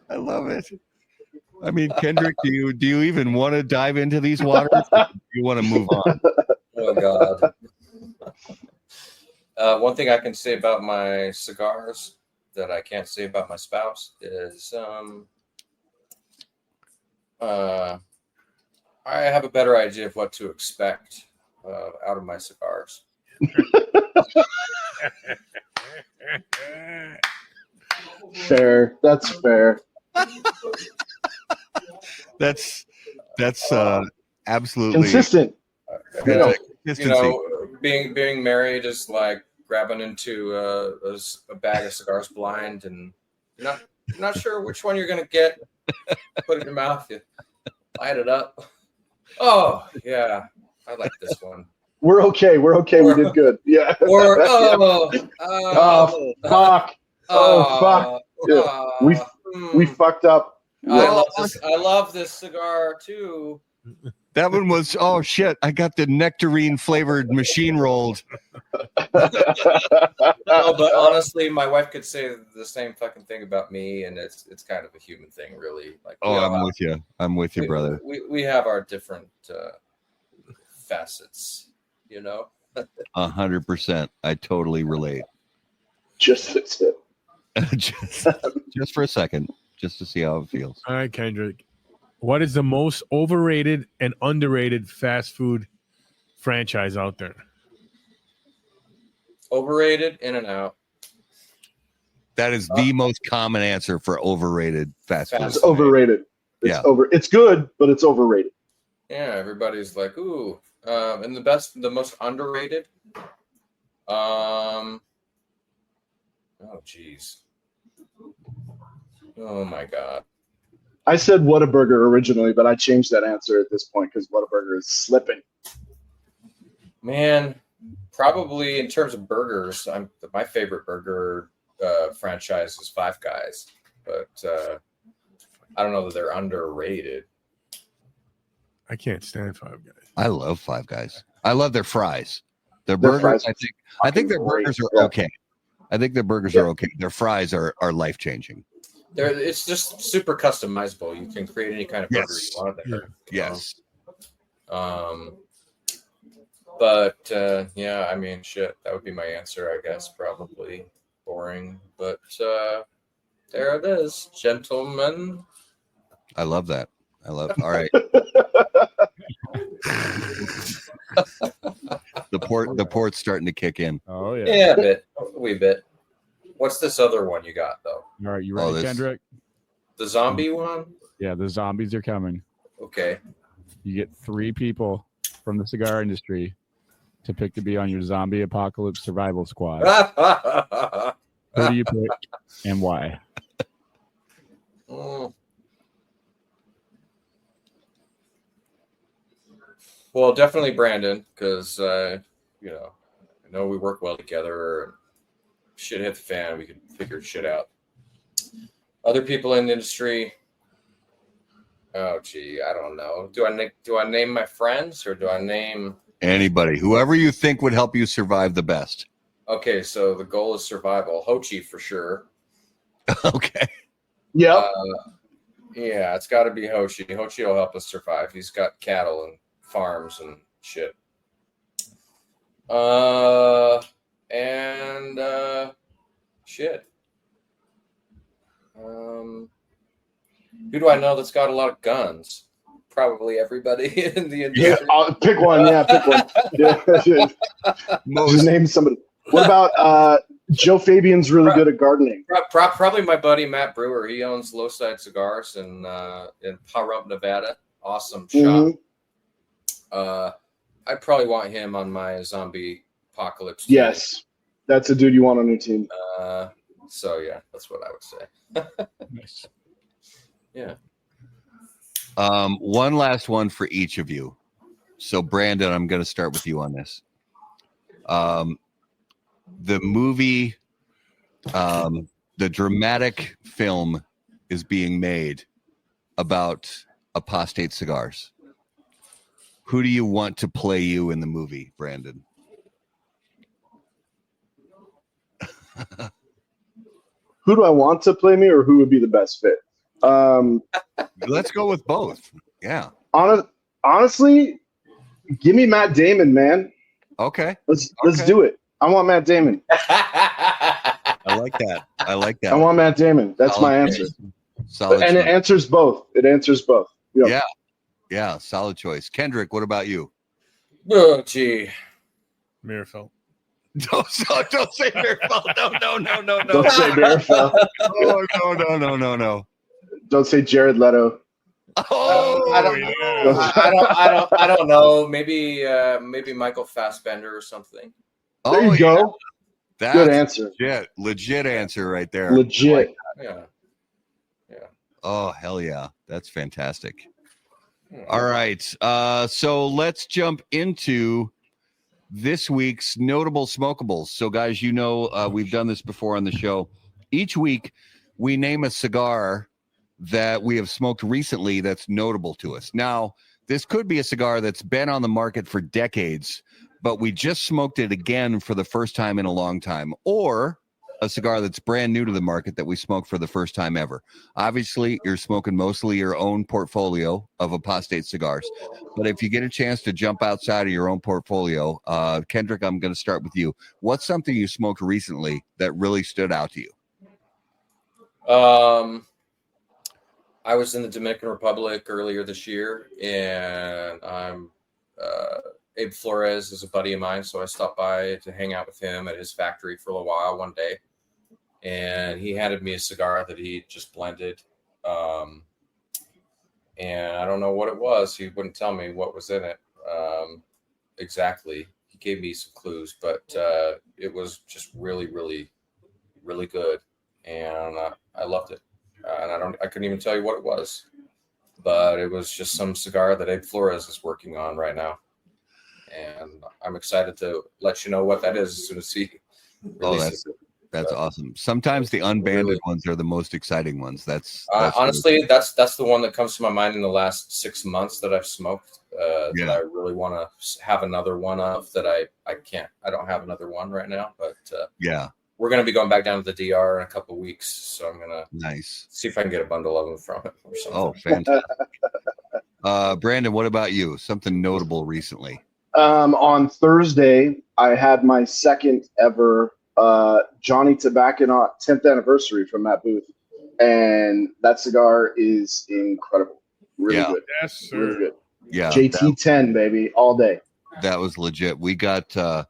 I love it. I mean, Kendrick, do you even want to dive into these waters? Or do you want to move on? Oh God. One thing I can say about my cigars that I can't say about my spouse is I have a better idea of what to expect out of my cigars. Fair. That's fair. That's absolutely Consistent. consistent. Consistency. Being married is like grabbing into a bag of cigars blind, and you're not sure which one you're gonna get. Put it in your mouth, you light it up. Oh yeah, I like this one. We're okay. We did good. Yeah. Or fuck. Fuck. Yeah. We fucked up. I love this cigar too. That one was, oh shit, I got the nectarine flavored machine rolled. No, but honestly, my wife could say the same fucking thing about me, and it's kind of a human thing, really. Like, I'm with you, brother. We have our different facets, 100%. I totally relate. Just fix it. just for a second, just to see how it feels. All right, Kendrick. What is the most overrated and underrated fast food franchise out there? Overrated, In-N-Out. That is the most common answer for overrated fast food. It's overrated. It's good, but it's overrated. Yeah, everybody's like, ooh. And the most underrated. Oh, geez. Oh my God. I said Whataburger originally, but I changed that answer at this point because Whataburger is slipping. Man, probably in terms of burgers, my favorite burger franchise is Five Guys, but I don't know that they're underrated. I can't stand Five Guys. I love Five Guys. I love their fries. Their burgers, I think their burgers are okay. I think their burgers are okay. Their fries are life changing. It's just super customizable. You can create any kind of burger you want there. Yes. But yeah, I mean, shit, that would be my answer, I guess. Probably boring, but there it is, gentlemen. I love that. All right. The port's starting to kick in. Oh yeah. Yeah, a wee bit. What's this other one you got though? All right, you ready, Kendrick? The zombie one? Yeah, the zombies are coming. Okay. You get 3 people from the cigar industry to pick to be on your zombie apocalypse survival squad. Who do you pick and why? Well, definitely Brandon, because I know we work well together. Shit hit the fan, we can figure shit out. Other people in the industry, oh gee, I don't know. Do I name my friends or do I name anybody? Whoever you think would help you survive the best. Okay, so the goal is survival. Hochi for sure. Okay. Yeah. Yeah, it's got to be Hochi. Hochi will help us survive. He's got cattle and farms and shit. Shit. Who do I know that's got a lot of guns? Probably everybody in the industry. Yeah, pick one. Yeah, pick one. Yeah. Just name somebody. What about Joe Fabian's really good at gardening? Probably my buddy Matt Brewer. He owns Low Side Cigars in Pahrump, Nevada. Awesome shop. I'd probably want him on my zombie apocalypse team. Yes, that's a dude you want on your team. So yeah, that's what I would say. Nice. Yeah. One last one for each of you. So Brandon, I'm going to start with you on this. The movie, the dramatic film is being made about Apostate Cigars. Who do you want to play you in the movie, Brandon? Who do I want to play me, or who would be the best fit? Let's go with both. Yeah. Honestly, give me Matt Damon, man. Okay. Let's do it. I want Matt Damon. I like that. I want Matt Damon. That's my answer. Solid. And it answers both. Yep. Yeah. Solid choice. Kendrick, what about you? Oh, gee. Mirafelt. Don't say Mirafelt. No. Don't say Mirafelt. Oh, no. Don't say Jared Leto. Oh, I don't know. Maybe Michael Fassbender or something. There you go. That's Good answer. legit answer right there. Legit. Yeah. Oh, hell yeah. That's fantastic. All right. So let's jump into this week's notable smokables. So, guys, we've done this before on the show. Each week, we name a cigar that we have smoked recently that's notable to us. Now, this could be a cigar that's been on the market for decades, but we just smoked it again for the first time in a long time, or a cigar that's brand new to the market that we smoked for the first time ever. Obviously, you're smoking mostly your own portfolio of Apostate Cigars, but if you get a chance to jump outside of your own portfolio, Kendrick, I'm going to start with you. What's something you smoked recently that really stood out to you? I was in the Dominican Republic earlier this year, and Abe Flores is a buddy of mine, so I stopped by to hang out with him at his factory for a little while one day, and he handed me a cigar that he just blended, and I don't know what it was. He wouldn't tell me what was in it exactly. He gave me some clues, but it was just really, really, really good, and I loved it. And I couldn't even tell you what it was, but it was just some cigar that Abe Flores is working on right now. And I'm excited to let you know what that is as soon as he releases it. That's awesome. Sometimes the unbanded ones are the most exciting ones. That's honestly, really that's the one that comes to my mind in the last 6 months that I've smoked. That I really want to have another one of that I can't. I don't have another one right now, but we're going to be going back down to the DR in a couple of weeks, so I'm going to see if I can get a bundle of them from it or something. Oh, fantastic. Brandon, what about you? Something notable recently? On Thursday, I had my second ever Johnny Tobacco 10th anniversary from that booth, and that cigar is incredible. Really good. Yes, sir. Really good. Yeah, JT10, baby, all day. That was legit. We got a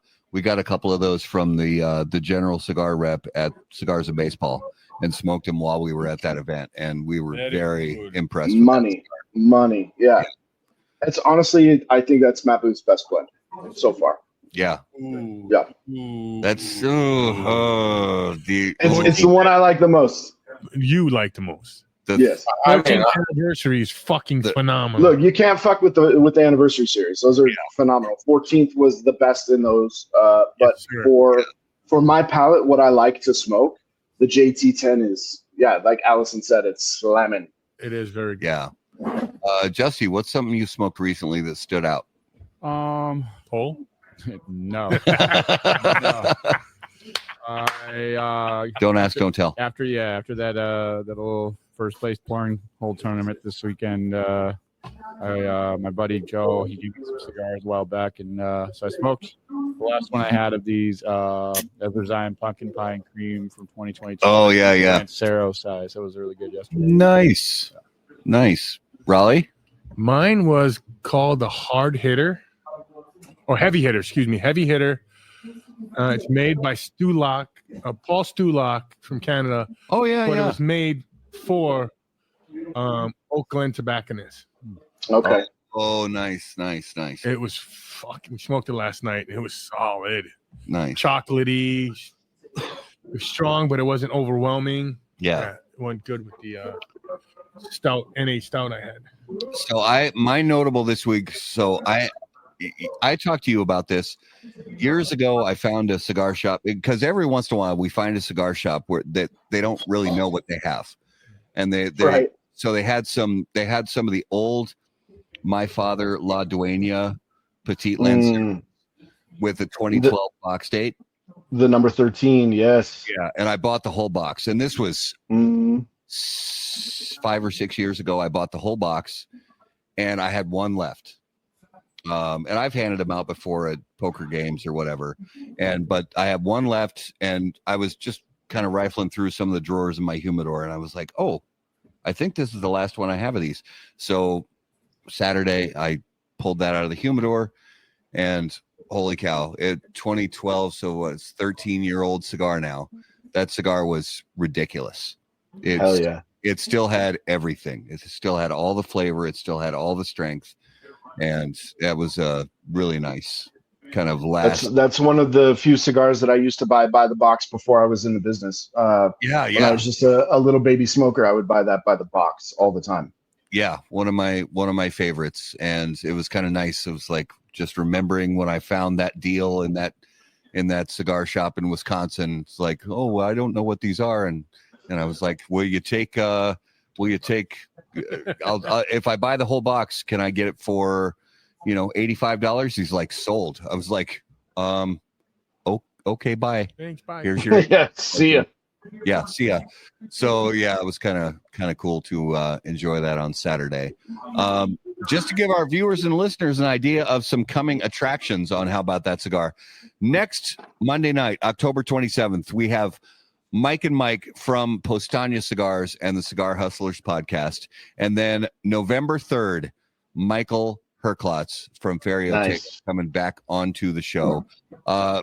couple of those from the general cigar rep at Cigars and Baseball, and smoked them while we were at that event, and we were very impressed. Money, yeah. It's honestly, I think that's Matt Booth's best blend so far. Yeah. Ooh. Yeah. Ooh. That's it's the one I like the most. You like the most. Yes. 13th anniversary is fucking phenomenal. Look, you can't fuck with the anniversary series. Those are phenomenal. 14th was the best in those. But for my palate, what I like to smoke, the JT10 is, like Allison said, it's slamming. It is very good. Yeah. Justy, what's something you smoked recently that stood out? Paul? No. Don't ask, don't tell. After that little first place pouring hole tournament this weekend, my buddy Joe, he gave me some cigars a while back, and so I smoked the last one I had of these Ever Zion Pumpkin Pie and Cream from 2022. Oh yeah. Sero size. That was really good yesterday. Nice. Raleigh? Mine was called the Hard Hitter, or Heavy Hitter. Excuse me, Heavy Hitter. It's made by Paul Stulock from Canada. Oh yeah, but it was made for Oakland tobacconists. Okay. Oh, nice. It was fucking. We smoked it last night. It was solid. Nice. Chocolatey. It was strong, but it wasn't overwhelming. Yeah. It went good with the stout, NA stout I had. So my notable this week. So I talked to you about this years ago. I found a cigar shop, because every once in a while we find a cigar shop where they don't really know what they have, and so they had some of the old My Father La Dueña Petite Lancer with the 2012 box date. The number 13, yes. Yeah, and I bought the whole box, and this was 5 or 6 years ago. I bought the whole box, and I had one left. And I've handed them out before at poker games or whatever. But I have one left, and I was just kind of rifling through some of the drawers in my humidor, and I was like, oh, I think this is the last one I have of these. So Saturday, I pulled that out of the humidor, and holy cow, 2012, so it's 13-year-old cigar now. That cigar was ridiculous. Hell yeah. it still had everything. It still had all the flavor. It still had all the strength. And that was a really nice kind of last. That's one of the few cigars that I used to buy by the box before I was in the business. When I was just a little baby smoker, I would buy that by the box all the time. Yeah, one of my favorites, and it was kind of nice. It was like just remembering when I found that deal in that cigar shop in Wisconsin. It's like, oh, I don't know what these are, and I was like, will you take if I buy the whole box, can I get it for $85? He's like, sold. I was like, okay, bye. Thanks, bye. See ya. Yeah, see ya. So yeah, it was kind of cool to enjoy that on Saturday. Just to give our viewers and listeners an idea of some coming attractions on How About That Cigar. Next Monday night, October 27th, we have Mike and Mike from Postania Cigars and the Cigar Hustlers podcast. And then November 3rd, Michael Herklotz from Ferrioteca coming back onto the show.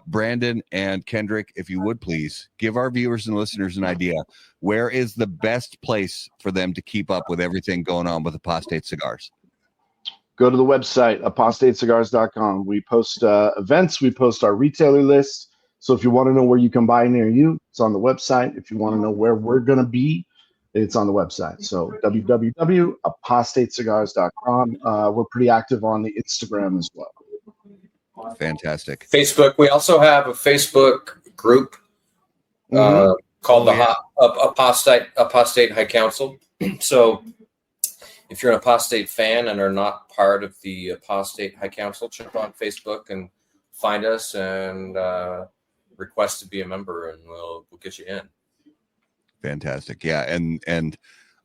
Brandon and Kendrick, if you would please give our viewers and listeners an idea, where is the best place for them to keep up with everything going on with Apostate Cigars? Go to the website, apostatecigars.com. We post events. We post our retailer list. So if you want to know where you can buy near you, it's on the website. If you want to know where we're going to be, it's on the website. So www.apostatecigars.com. We're pretty active on the Instagram as well. Fantastic. Facebook. We also have a Facebook group called Apostate High Council. So if you're an Apostate fan and are not part of the Apostate High Council, jump on Facebook and find us and request to be a member, and we'll get you in. Fantastic. Yeah, and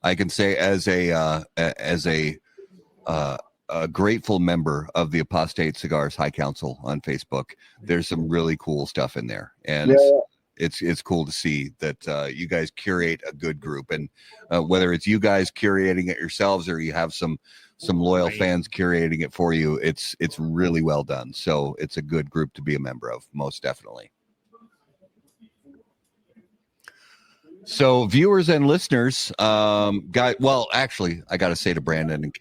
I can say as a grateful member of the Apostate Cigars High Council on Facebook, there's some really cool stuff in there, and it's cool to see that you guys curate a good group, and whether it's you guys curating it yourselves or you have some loyal fans curating it for you, it's really well done. So it's a good group to be a member of, most definitely. So viewers and listeners, actually, I got to say to Brandon and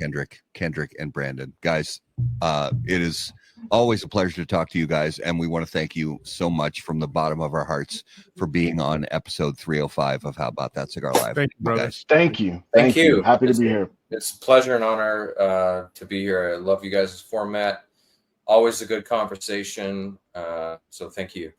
Kendrick and Brandon, guys, it is always a pleasure to talk to you guys. And we want to thank you so much from the bottom of our hearts for being on episode 305 of How About That Cigar Live. Thank you, brother. Thank you. Thank you. Happy to be here. It's a pleasure and honor to be here. I love you guys' format. Always a good conversation. So thank you.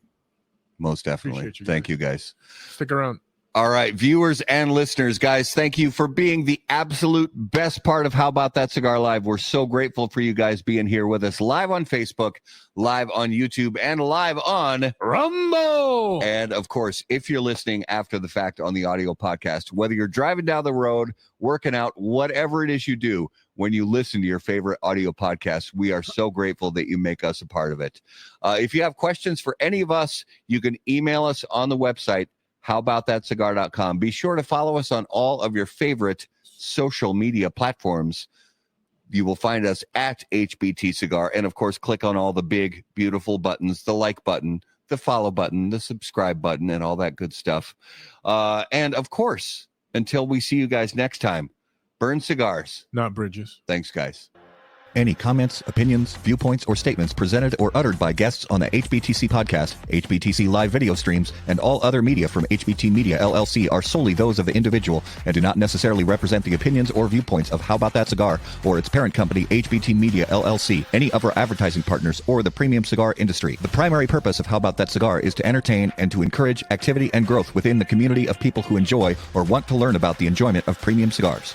Most definitely. Thank you, guys. Stick around. All right, viewers and listeners, guys, thank you for being the absolute best part of How About That Cigar Live. We're so grateful for you guys being here with us live on Facebook, live on YouTube, and live on Rumble. And of course, if you're listening after the fact on the audio podcast, whether you're driving down the road, working out, whatever it is you do, when you listen to your favorite audio podcast, we are so grateful that you make us a part of it. If you have questions for any of us, you can email us on the website, howaboutthatcigar.com. Be sure to follow us on all of your favorite social media platforms. You will find us at HBT Cigar. And of course, click on all the big, beautiful buttons, the like button, the follow button, the subscribe button, and all that good stuff. And of course, until we see you guys next time, burn cigars, not bridges. Thanks, guys. Any comments, opinions, viewpoints, or statements presented or uttered by guests on the HBTC podcast, HBTC live video streams, and all other media from HBT Media LLC are solely those of the individual and do not necessarily represent the opinions or viewpoints of How About That Cigar or its parent company, HBT Media LLC, any of our advertising partners, or the premium cigar industry. The primary purpose of How About That Cigar is to entertain and to encourage activity and growth within the community of people who enjoy or want to learn about the enjoyment of premium cigars.